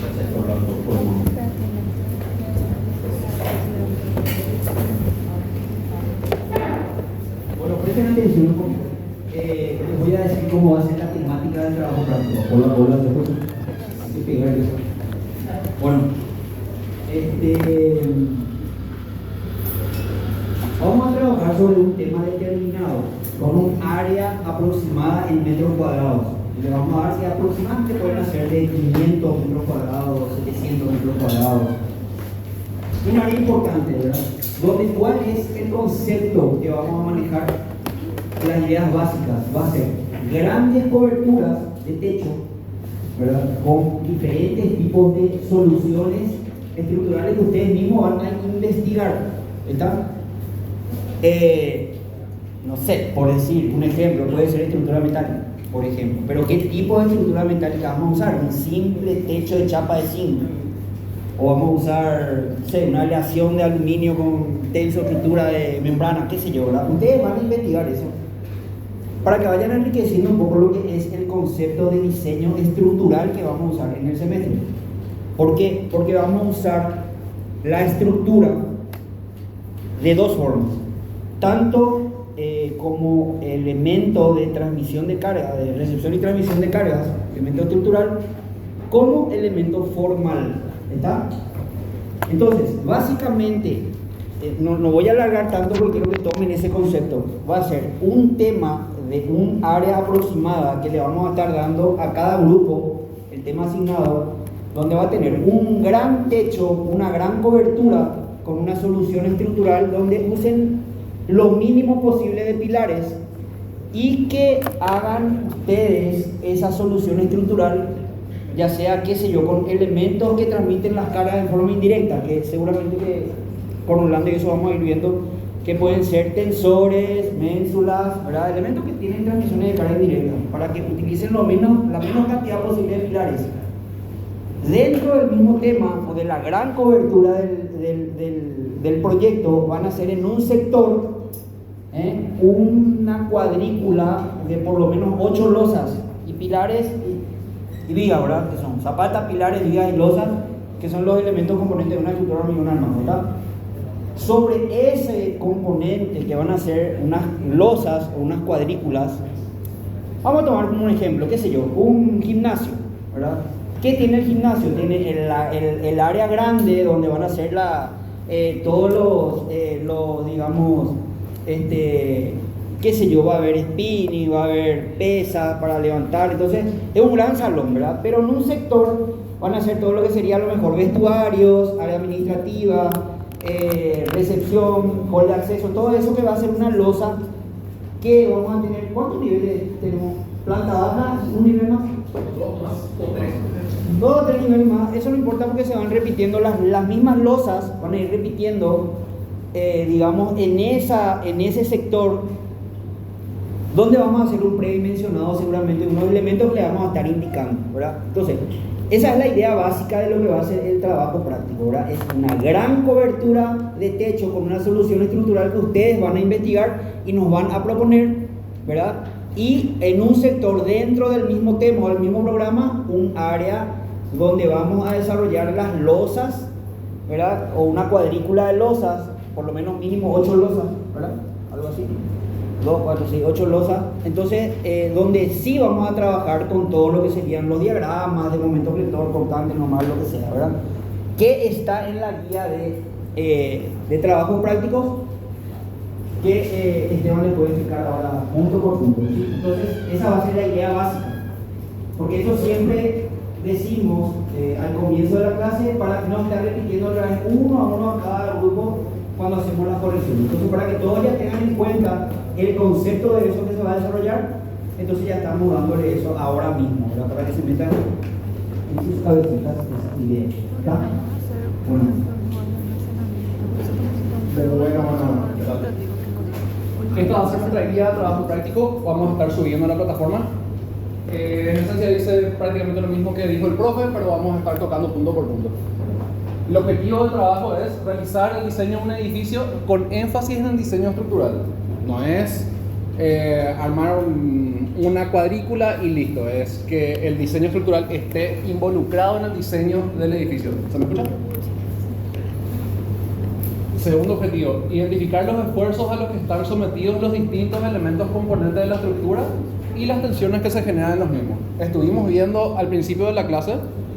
Gracias por la autoforma. Bueno, presten atención un poquito. Les voy a decir cómo va a ser la temática del trabajo práctico. Hola, después. Hay que pegar eso. Bueno, vamos a trabajar sobre un tema determinado, con un área aproximada en metros cuadrados. Y le vamos a dar que aproximadamente pueden ser de 500 metros cuadrados, 700 metros cuadrados. Un área importante, ¿verdad? Donde cuál es el concepto que vamos a manejar. Las ideas básicas va a ser grandes coberturas de techo, ¿verdad? Con diferentes tipos de soluciones estructurales que ustedes mismos van a investigar. ¿Está? No sé, por decir un ejemplo, puede ser estructura metálica, por ejemplo. Pero ¿qué tipo de estructura metálica vamos a usar? ¿Un simple techo de chapa de zinc? ¿O vamos a usar, no sé, una aleación de aluminio con tensoestructura de membrana? ¿Qué sé yo, verdad? Ustedes van a investigar eso para que vayan enriqueciendo un poco lo que es el concepto de diseño estructural que vamos a usar en el semestre. ¿Por qué? Porque vamos a usar la estructura de dos formas. Tanto como elemento de transmisión de carga, de recepción y transmisión de cargas, elemento estructural, como elemento formal. ¿Está? Entonces, básicamente, no voy a alargar tanto porque quiero que tomen ese concepto. Va a ser un tema de un área aproximada que le vamos a estar dando a cada grupo, el tema asignado, donde va a tener un gran techo, una gran cobertura con una solución estructural donde usen lo mínimo posible de pilares y que hagan ustedes esa solución estructural, ya sea, qué sé yo, con elementos que transmiten las cargas de forma indirecta, que seguramente que con Orlando y eso vamos a ir viendo, que pueden ser tensores, ménsulas, ¿verdad? Elementos que tienen transmisiones de carga indirecta, para que utilicen la menos cantidad posible de pilares. Dentro del mismo tema o de la gran cobertura del proyecto, van a ser en un sector una cuadrícula de por lo menos 8 losas y pilares y vigas, ¿verdad? Que son zapatas, pilares, vigas y losas, que son los elementos componentes de una estructura de hormigón armado, ¿verdad? Sobre ese componente que van a ser unas losas o unas cuadrículas, vamos a tomar como un ejemplo, qué sé yo, un gimnasio, ¿verdad? ¿Qué tiene el gimnasio? Tiene el área grande donde van a ser todos los digamos, qué sé yo, va a haber spinning, va a haber pesas para levantar, entonces es un gran salón, ¿verdad? Pero en un sector van a ser todo lo que sería a lo mejor vestuarios, área administrativa, recepción, hall de acceso, todo eso que va a ser una losa que vamos a tener. ¿Cuántos niveles tenemos? Planta baja, un nivel más. Dos más o tres. 2 o 3 niveles más, eso no importa porque se van repitiendo las mismas losas, van a ir repitiendo, digamos, en ese sector donde vamos a hacer un predimensionado seguramente de unos elementos que le vamos a estar indicando, ¿verdad? Entonces, esa es la idea básica de lo que va a ser el trabajo práctico, ¿verdad? Es una gran cobertura de techo con una solución estructural que ustedes van a investigar y nos van a proponer, ¿verdad? Y en un sector dentro del mismo tema o del mismo programa, un área donde vamos a desarrollar las losas, ¿verdad? O una cuadrícula de losas, por lo menos mínimo 8 losas, ¿verdad? Algo así. 2, 4, 6, 8 losas. Entonces, donde sí vamos a trabajar con todo lo que serían los diagramas de momento flector, cortante, normal, lo que sea, ¿verdad? Que está en la guía de trabajos prácticos que Esteban les puede explicar ahora punto por punto, ¿sí? Entonces, esa va a ser la idea básica, porque eso siempre decimos al comienzo de la clase para que no esté repitiendo otra vez uno a uno a cada grupo cuando hacemos las correcciones. Entonces, para que todos ya tengan en cuenta el concepto de eso que se va a desarrollar, entonces ya estamos dándole eso ahora mismo, ¿verdad? Para que se metan en sus cabecitas esa idea. ¿Está? Bueno. Pero bueno, esta va a ser nuestra guía de trabajo práctico. Vamos a estar subiendo a la plataforma. En esencia dice prácticamente lo mismo que dijo el profe, pero vamos a estar tocando punto por punto. El objetivo del trabajo es realizar el diseño de un edificio con énfasis en el diseño estructural. No es armar una cuadrícula y listo, es que el diseño estructural esté involucrado en el diseño del edificio. ¿Se me escucha? Segundo objetivo, identificar los esfuerzos a los que están sometidos los distintos elementos componentes de la estructura y las tensiones que se generan en los mismos. Estuvimos viendo al principio de la clase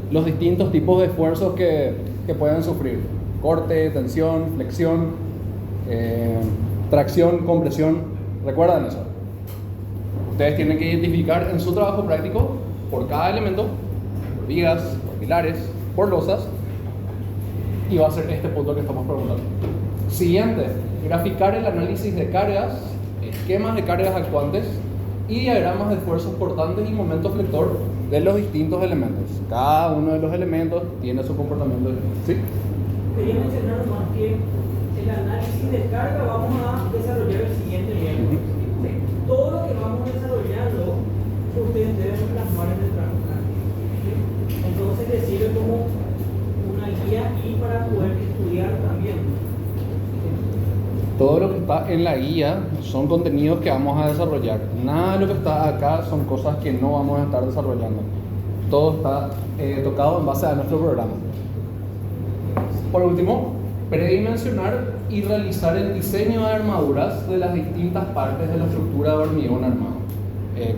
los distintos tipos de esfuerzos que pueden sufrir: corte, tensión, flexión, tracción, compresión. ¿Recuerdan eso? Ustedes tienen que identificar en su trabajo práctico por cada elemento, por vigas, por pilares, por losas, y va a ser este punto que estamos preguntando. Siguiente, graficar el análisis de cargas, esquemas de cargas actuantes y diagramas de esfuerzos portantes y momento flector de los distintos elementos. Cada uno de los elementos tiene su comportamiento. ¿Sí? Quería mencionar más que el análisis de carga vamos a desarrollar el siguiente nivel. Todo lo que vamos desarrollando, ustedes deben plasmar en el trabajo práctico. Entonces les sirve como una guía y para poder estudiar también. Todo lo que está en la guía son contenidos que vamos a desarrollar. Nada de lo que está acá son cosas que no vamos a estar desarrollando. Todo está tocado en base a nuestro programa. Por último, predimensionar y realizar el diseño de armaduras de las distintas partes de la estructura de hormigón armado.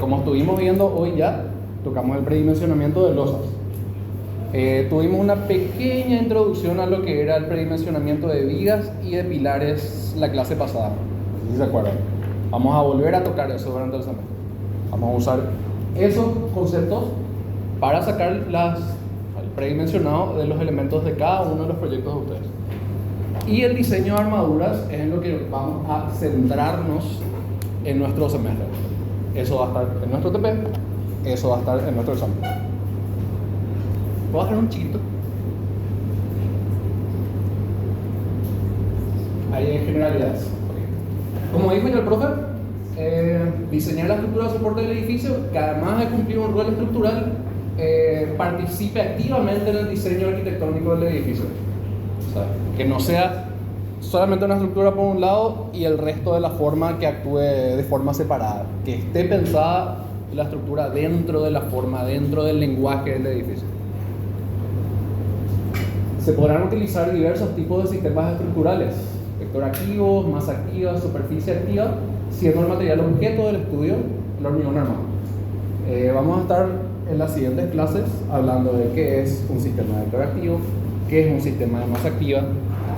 Como estuvimos viendo hoy ya, tocamos el predimensionamiento de losas. Tuvimos una pequeña introducción a lo que era el predimensionamiento de vigas y de pilares la clase pasada, no sé si se acuerdan. Vamos a volver a tocar eso durante el semestre. Vamos a usar esos conceptos para sacar el predimensionado de los elementos de cada uno de los proyectos de ustedes. Y el diseño de armaduras es en lo que vamos a centrarnos en nuestro semestre. Eso va a estar en nuestro TP, eso va a estar en nuestro examen. ¿Puedo hacer un chiquito? Hay generalidades. Como dijo ya el profe, diseñar la estructura de soporte del edificio, que además de cumplir un rol estructural, participe activamente en el diseño arquitectónico del edificio. O sea, que no sea solamente una estructura por un lado y el resto de la forma que actúe de forma separada. Que esté pensada la estructura dentro de la forma, dentro del lenguaje del edificio. Se podrán utilizar diversos tipos de sistemas estructurales, vector activo, masa activa, superficie activa, siendo el material objeto del estudio el hormigón armado. Vamos a estar en las siguientes clases hablando de qué es un sistema de vector activo, qué es un sistema de masa activa,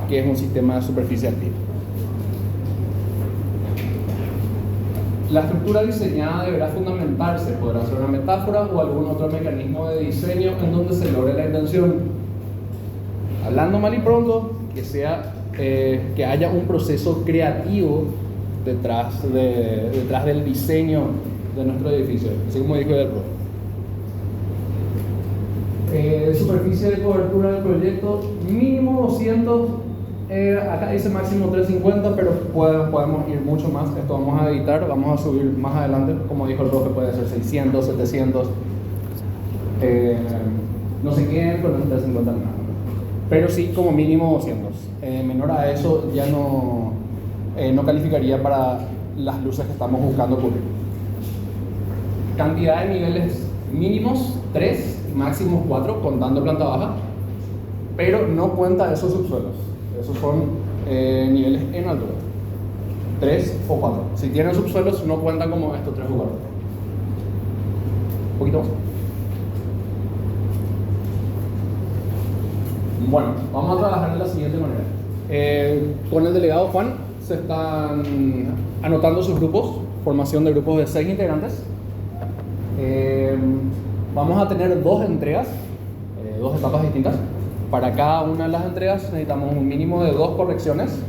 qué es un sistema de superficie activa. La estructura diseñada deberá fundamentarse, podrá ser una metáfora o algún otro mecanismo de diseño en donde se logre la intención. Hablando mal y pronto, que haya un proceso creativo detrás del diseño de nuestro edificio, así como dijo el profe. Superficie de cobertura del proyecto mínimo 200, acá dice máximo 350, pero podemos ir mucho más. Esto vamos a editar, vamos a subir más adelante, como dijo el profe, puede ser 600, 700, no se queden con los 350 nada, pero sí como mínimo 200. Menor a eso ya no calificaría para las luces que estamos buscando cubrir. Cantidad de niveles mínimos 3, máximos 4, contando planta baja, pero no cuenta esos subsuelos. Esos son niveles en altura, 3 o 4. Si tienen subsuelos no cuentan como estos 3 o 4. Un poquito más. Bueno, vamos a trabajar de la siguiente manera. Con el delegado Juan se están anotando sus grupos, formación de grupos de 6 integrantes. Vamos a tener 2 entregas, 2 etapas distintas. Para cada una de las entregas necesitamos un mínimo de 2 correcciones.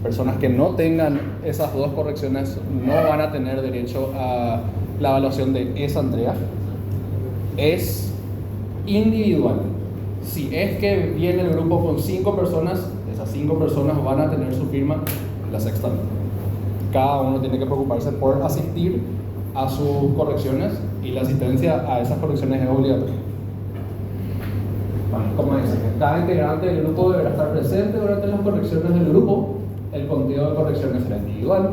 Personas que no tengan esas 2 correcciones no van a tener derecho a la evaluación de esa entrega. Es individual. Si es que viene el grupo con 5 personas, esas 5 personas van a tener su firma la sexta vez. Cada uno tiene que preocuparse por asistir a sus correcciones y la asistencia a esas correcciones es obligatoria. Bueno, como dice, cada integrante del grupo deberá estar presente durante las correcciones del grupo. El conteo de correcciones será individual.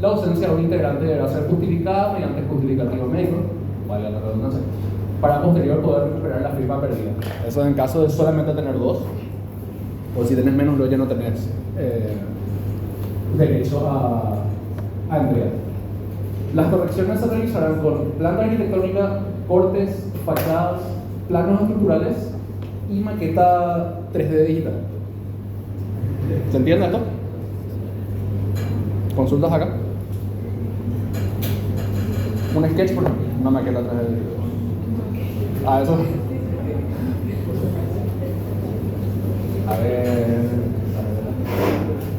La ausencia de un integrante deberá ser justificada mediante justificativo médico, vale la redundancia, para posterior poder recuperar la firma perdida. Eso en caso de solamente tener 2, o si tenés menos, luego ya no tenés derecho a entregar. Las correcciones se realizarán con planta arquitectónica, cortes, fachadas, planos estructurales y maqueta 3D digital. ¿Se entiende esto? ¿Consultas acá? Un sketch, por ejemplo, una maqueta 3D digital. Eso. A ver.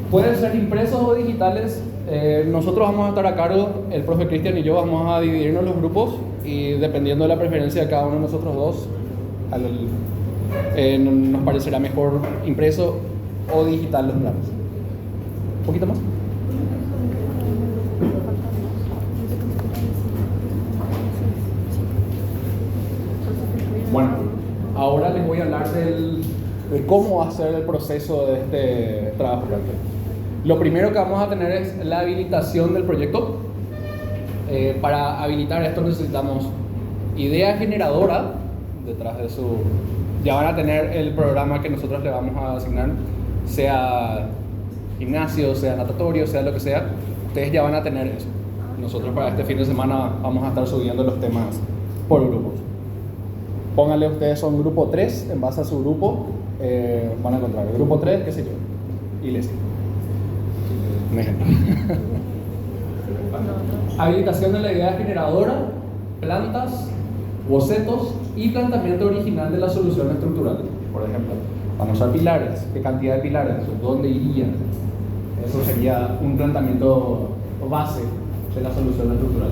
Pueden ser impresos o digitales. Nosotros vamos a estar a cargo, el profe Cristian y yo vamos a dividirnos los grupos y dependiendo de la preferencia de cada uno de nosotros dos, nos parecerá mejor impreso o digital los planos. ¿Un poquito más? Bueno, ahora les voy a hablar de cómo va a ser el proceso de este trabajo práctico. Lo primero que vamos a tener es la habilitación del proyecto. Para habilitar esto necesitamos idea generadora detrás de su... Ya van a tener el programa que nosotros le vamos a asignar, sea gimnasio, sea natatorio, sea lo que sea. Ustedes ya van a tener eso. Nosotros para este fin de semana vamos a estar subiendo los temas por grupos. Pónganle ustedes son grupo 3, en base a su grupo van a encontrar el grupo 3, qué sé yo, y les digo. Un ejemplo. Habilitación de la idea generadora, plantas, bocetos y planteamiento original de la solución estructural. Por ejemplo, van a usar pilares, qué cantidad de pilares, dónde irían. Eso sería un planteamiento base de la solución estructural.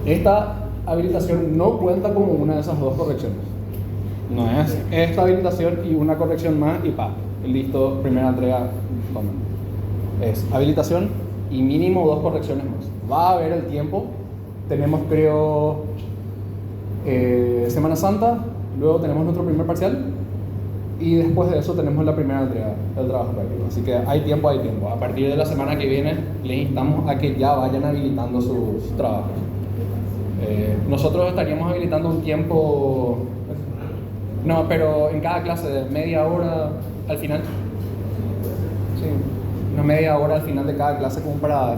Esta habilitación no cuenta como una de esas 2 correcciones. No es esta habilitación y una corrección más y listo, primera entrega. Es habilitación y mínimo 2 correcciones más. Va a haber el tiempo. Tenemos, creo, Semana Santa, luego tenemos nuestro primer parcial y después de eso tenemos la primera entrega del trabajo práctico. Así que hay tiempo. A partir de la semana que viene les instamos a que ya vayan habilitando sus trabajos. Nosotros estaríamos habilitando un tiempo No, pero en cada clase de media hora al final. Sí, una media hora al final de cada clase como para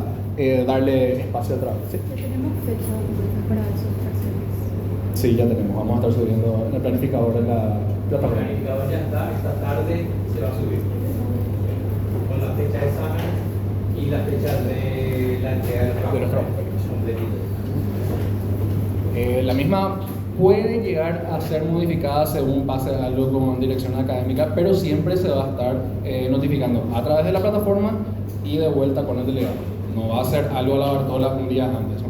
darle espacio al trabajo. ¿Sí? Ya tenemos fecha para esos parciales. Sí, ya tenemos. Vamos a estar subiendo en el planificador en la El plataforma. planificador ya está, esta tarde se va a subir. Con la fecha de examen y la fecha de la entrega de los trabajos completitos. La misma puede llegar a ser modificada según pase algo con dirección académica, pero siempre se va a estar notificando a través de la plataforma y de vuelta con el delegado. No va a ser algo a la Bartola un día antes.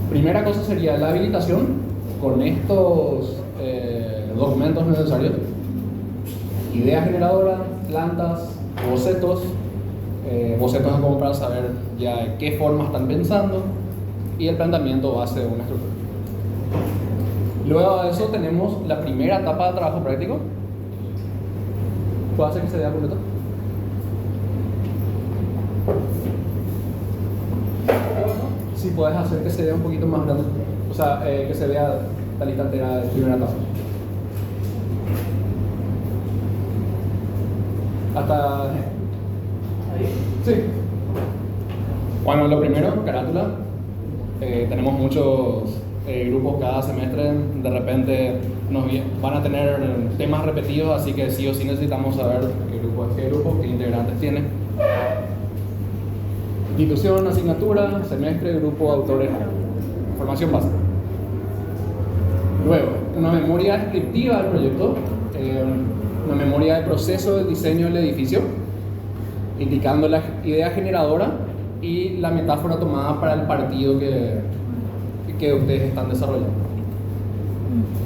Primera cosa sería la habilitación con estos documentos necesarios: idea generadora, plantas, bocetos. Bocetos es como para saber ya de qué forma están pensando, y el planteamiento base de una estructura. Luego de eso tenemos la primera etapa de trabajo práctico. ¿Puedo hacer que se vea completo? Si puedes hacer que se vea un poquito más grande, o sea, que se vea la lista entera de primera etapa. Hasta ahí. Sí. Bueno, lo primero, carátula. Tenemos muchos grupos cada semestre. De repente van a tener temas repetidos, así que sí o sí necesitamos saber qué grupo es qué grupo, qué integrantes tiene. Institución, asignatura, semestre, grupo, autores, formación básica. Luego, una memoria descriptiva del proyecto, una memoria del proceso del diseño del edificio, indicando la idea generadora y la metáfora tomada para el partido que ustedes están desarrollando.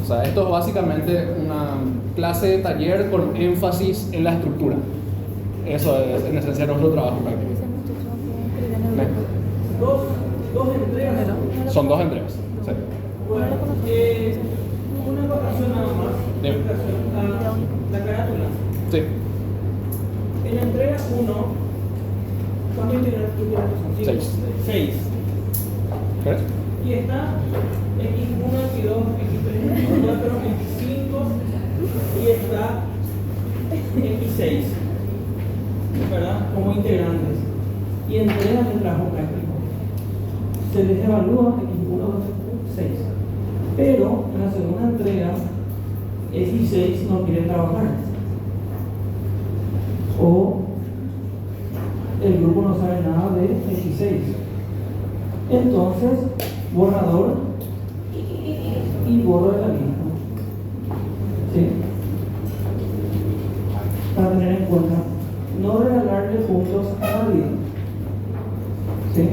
O sea, esto es básicamente una clase de taller con énfasis en la estructura. Eso es en esencia nuestro trabajo práctico. Dos entregas. Son 2 entregas. Sí. Bueno, una votación nada más. Dime. La carátula. Sí. En la entrega 1, ¿cuántos integrantes son? 6. 6. ¿Ves? Y está X1, X2, X3, X4, X5 y está X6, ¿verdad? Como integrantes. Y entregas de trabajo práctico. Se les evalúa X1, 2, 6. Pero en la segunda entrega, X6 no quiere trabajar. O el grupo no sabe nada de X6. Entonces, borrador y borro de la lista. ¿Sí? Para tener en cuenta, no regalarle puntos a nadie. ¿Sí?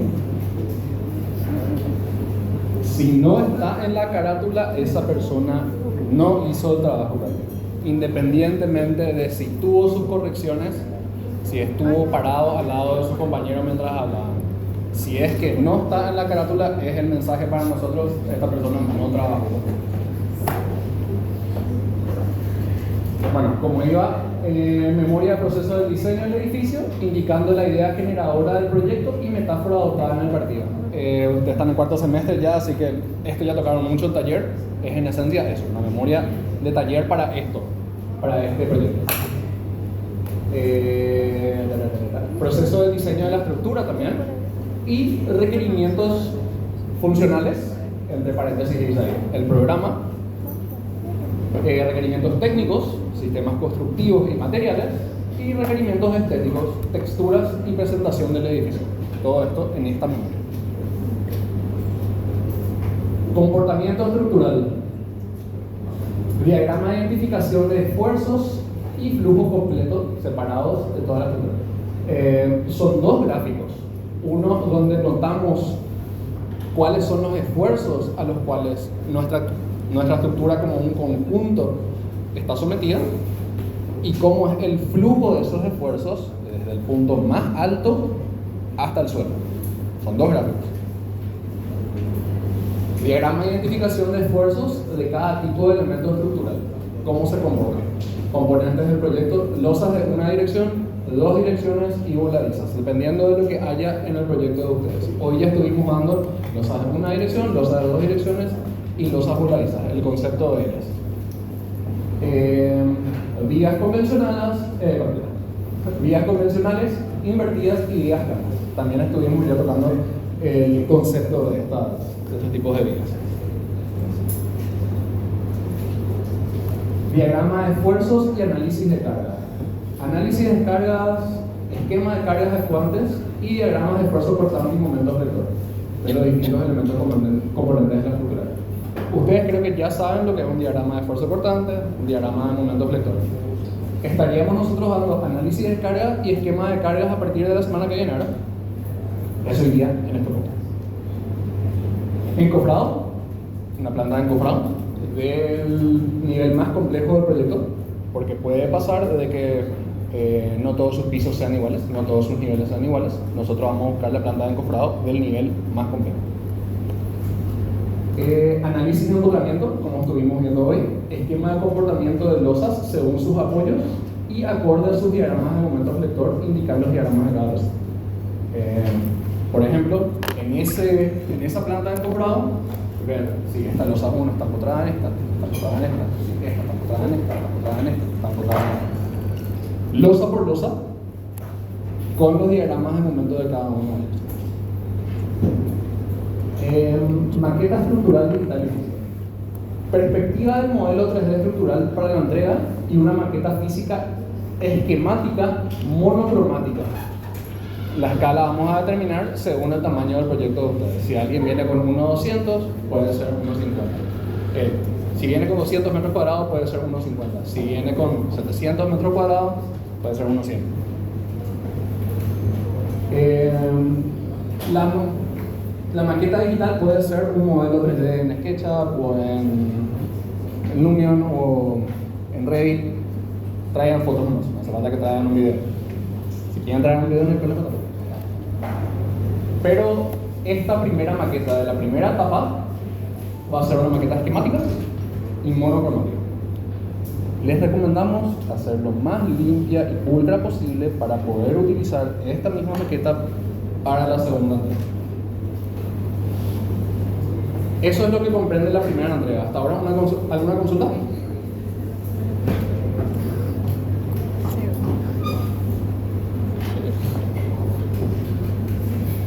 Si no está en la carátula, esa persona no hizo el trabajo práctico. Independientemente de si tuvo sus correcciones, si estuvo parado al lado de su compañero mientras hablaban. Si es que no está en la carátula, es el mensaje para nosotros: esta persona no trabajó. Bueno, como iba, memoria del proceso del diseño del edificio, indicando la idea generadora del proyecto y metáfora adoptada en el partido. Ustedes están en cuarto semestre ya, así que esto ya tocaron mucho en taller. Es en esencia eso, una memoria de taller para esto, para este proyecto. Proceso de diseño de la estructura también. Y requerimientos funcionales, entre paréntesis dice ahí, el programa. Requerimientos técnicos, sistemas constructivos y materiales, y requerimientos estéticos, texturas y presentación del edificio. Todo esto en esta memoria. Comportamiento estructural. Diagrama de identificación de esfuerzos y flujo completo separados de toda la estructura. Son 2 gráficos. Uno donde notamos cuáles son los esfuerzos a los cuales nuestra estructura como un conjunto está sometida y cómo es el flujo de esos esfuerzos desde el punto más alto hasta el suelo. Son 2 gráficos. Diagrama de identificación de esfuerzos de cada tipo de elemento estructural. Cómo se comporta. Componentes del proyecto, losas de una dirección, 2 direcciones y voladizas, dependiendo de lo que haya en el proyecto de ustedes. Hoy ya estuvimos dando losas de una dirección, losas de 2 direcciones y losas burladizas, el concepto de ellas. Vías convencionales, invertidas y vías planas. También estuvimos ya tocando el concepto de estos tipos de vías. Diagrama de esfuerzos y análisis de cargas. Análisis de cargas, esquema de cargas efectuantes y diagramas de esfuerzo cortante y momentos vector de los distintos elementos componentes de la estructura. Ustedes creo que ya saben lo que es un diagrama de esfuerzo cortante, un diagrama de momentos vector. Estaríamos nosotros dando análisis de cargas y esquema de cargas a partir de la semana que viene, ¿verdad? Eso iría en este punto. Encofrado, una planta de encofrado del nivel más complejo del proyecto, porque puede pasar desde que no todos sus pisos sean iguales, no todos sus niveles sean iguales. Nosotros vamos a buscar la planta de encofrado del nivel más complejo. Análisis de empotramiento, como estuvimos viendo hoy, esquema de comportamiento de losas según sus apoyos y acorde a sus diagramas de momento flector, indicar los diagramas de cada losa. Por ejemplo, en esa planta de encofrado, ver si esta losa 1 está empotrada en esta empotrada en esta, si esta está empotrada en esta, está empotrada en esta, está empotrada en esta. Losa por losa, con los diagramas de momento de cada uno de ellos. Maqueta estructural digital y física. Perspectiva del modelo 3D estructural para la entrega y una maqueta física esquemática monocromática. La escala vamos a determinar según el tamaño del proyecto de ustedes. Si alguien viene con 1.200, puede ser 1.50. Si viene con 200 metros cuadrados, puede ser 1.50. Si viene con 700 metros cuadrados, puede ser 1.100. La maqueta digital puede ser un modelo 3D en SketchUp o en Lumion o en Revit. Traigan fotos nomás, no hace falta que traigan un video. Si quieren traer un video, no hay problema tampoco. Pero esta primera maqueta de la primera etapa va a ser una maqueta esquemática y monocromática. Les recomendamos hacerlo más limpia y ultra posible para poder utilizar esta misma maqueta para la segunda entrega. Eso es lo que comprende la primera entrega. ¿Hasta ahora alguna consulta?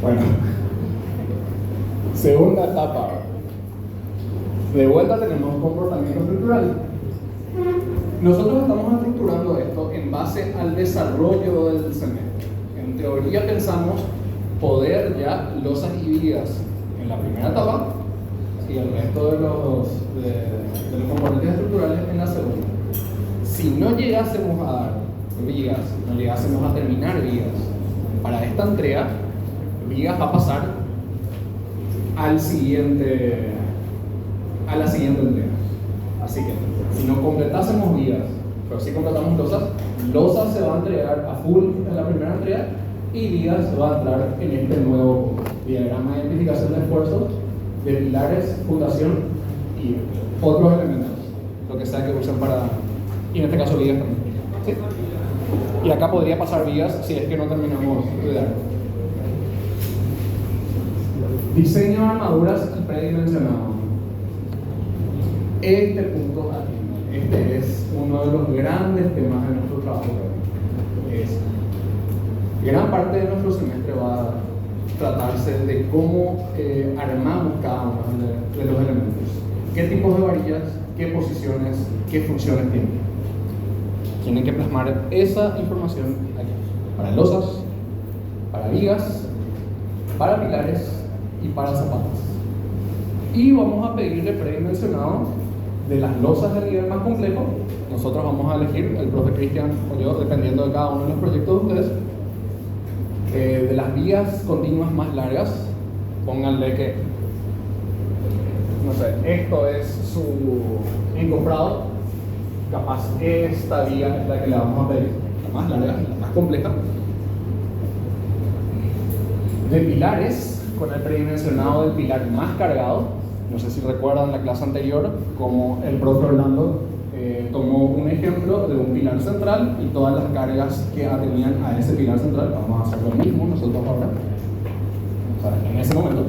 Bueno, segunda etapa. De vuelta tenemos comportamiento estructural. Nosotros estamos estructurando esto en base al desarrollo del semestre. En teoría pensamos poder ya losas y vigas en la primera etapa y el resto de los componentes estructurales en la segunda. Si no llegásemos a dar vigas, no llegásemos a terminar vigas para esta entrega, vigas va a pasar a la siguiente entrega. Así que si no completásemos vigas, pero si completamos losas se va a entregar a full en la primera entrega y vigas va a entrar en este nuevo diagrama de identificación de esfuerzos de pilares, fundación y otros elementos, lo que sea que usen para, y en este caso vigas también. ¿Sí? Y acá podría pasar vigas si es que no terminamos de dar. Diseño de armaduras y predimensionado. Este punto aquí, este es uno de los grandes temas de nuestro trabajo. Gran parte de nuestro semestre va a tratarse de cómo armamos cada uno de los elementos. ¿Qué tipos de varillas, qué posiciones, qué funciones tienen? Tienen que plasmar esa información aquí. Para losas, para vigas, para pilares y para zapatas. Y vamos a pedirle predimensionado de las losas del nivel más complejo. Nosotros vamos a elegir, el profe Cristian o yo, dependiendo de cada uno de los proyectos de ustedes, de las vías continuas más largas. Pónganle que, no sé, esto es su encofrado, capaz esta vía es la que le vamos a pedir, la más larga, la más compleja. De pilares, con el predimensionado del pilar más cargado. No sé si recuerdan la clase anterior, como el profe Orlando tomó un ejemplo de un pilar central y todas las cargas que atenían a ese pilar central. Vamos a hacer lo mismo nosotros ahora, o sea, en ese momento.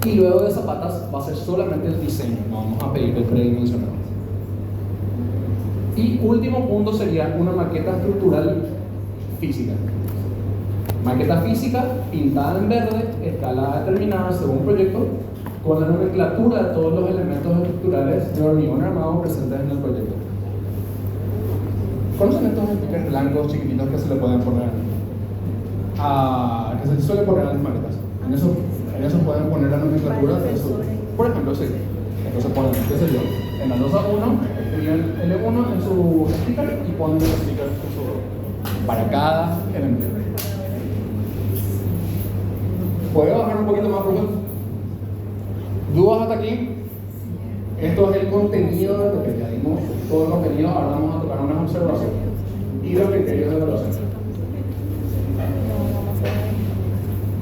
Y luego de zapatas va a ser solamente el diseño, no vamos a pedir el predimensionado. Y último punto sería una maqueta estructural física. Maqueta física pintada en verde, escala determinada según proyecto, con la nomenclatura de todos los elementos estructurales de hormigón armado presentes en el proyecto. ¿Conocen estos stickers blancos chiquititos que se le pueden poner que se suele poner a las maquetas? En eso pueden poner la nomenclatura de eso. Por ejemplo, sí. Entonces ponen, qué sé yo, en la losa 1 escriben L1 en su sticker y ponen el sticker para cada elemento. ¿Puedo bajar un poquito más, profe? ¿Dudas hasta aquí? Esto es el contenido de lo que ya dimos, todo el contenido. Ahora vamos a tocar unas observaciones y los criterios de evaluación.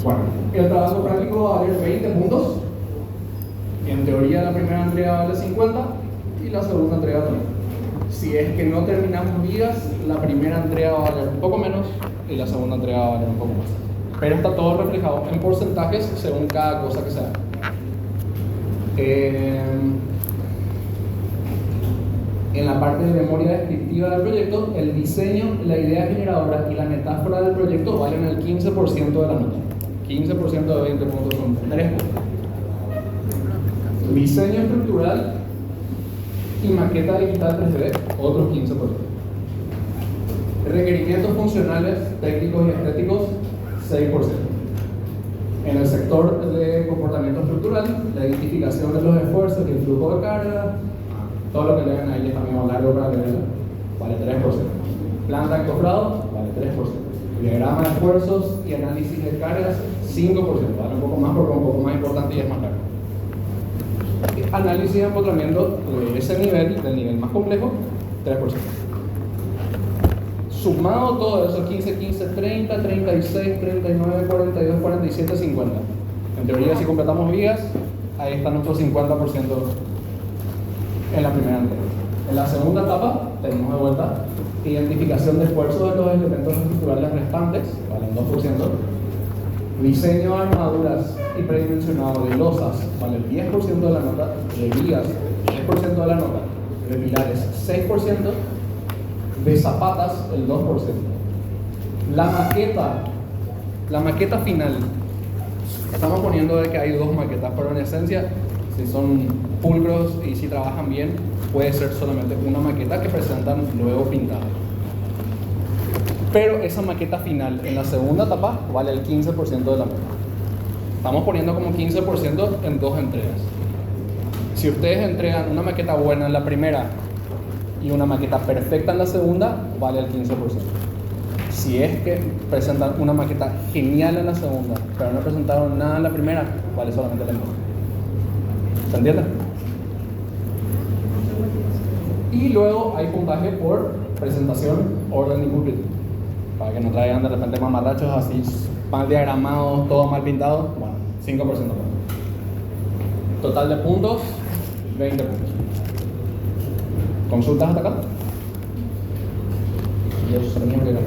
Bueno, el trabajo práctico va a valer 20 puntos. En teoría la primera entrega vale 50 y la segunda entrega también. Si es que no terminamos vigas, la primera entrega va a valer un poco menos y la segunda entrega va a valer un poco más. Pero está todo reflejado en porcentajes según cada cosa que se haga. En la parte de memoria descriptiva del proyecto, el diseño, la idea generadora y la metáfora del proyecto valen el 15% de la nota. 15% de 20 puntos son 3 puntos. Diseño estructural y maqueta digital 3D, otros 15%. Requerimientos funcionales, técnicos y estéticos, 6%. En el sector de comportamiento estructural, la identificación de los esfuerzos y el flujo de carga, todo lo que le ven ahí es también largo para leerlo, vale 3%. Planta encofrado, vale 3%. Diagrama de esfuerzos y análisis de cargas, 5%, vale un poco más porque es un poco más importante y es más largo. Análisis de empotramiento de ese nivel, del nivel más complejo, 3%. Sumado todo eso, 15, 15, 30, 36, 39, 42, 47, 50. En teoría, si completamos vigas, ahí está nuestro 50% en la primera entrega. En la segunda etapa, tenemos de vuelta identificación de esfuerzos de los elementos estructurales restantes, vale un 2%. Diseño de armaduras y predimensionado de losas, vale el 10% de la nota. De vigas, 10% de la nota. De pilares, 6%. De zapatas, el 2%. La maqueta final. Estamos poniendo de que hay dos maquetas, pero en esencia, si son pulcros y si trabajan bien, puede ser solamente una maqueta que presentan luego pintada. Pero esa maqueta final en la segunda etapa vale el 15% de la nota. Estamos poniendo como 15% en dos entregas. Si ustedes entregan una maqueta buena en la primera y una maqueta perfecta en la segunda, vale el 15%. Si es que presentan una maqueta genial en la segunda, pero no presentaron nada en la primera, vale solamente el 15%. ¿Se entiende? Y luego hay puntaje por presentación, orden y cumplido. Para que no traigan de repente mamarrachos así, mal diagramados, todo mal pintado. Bueno, 5% más. Total de puntos, 20 puntos. ¿Consultas hasta acá? Y eso tenía que ver.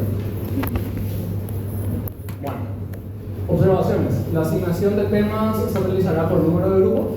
Bueno, observaciones. La asignación de temas se realizará por número de grupo.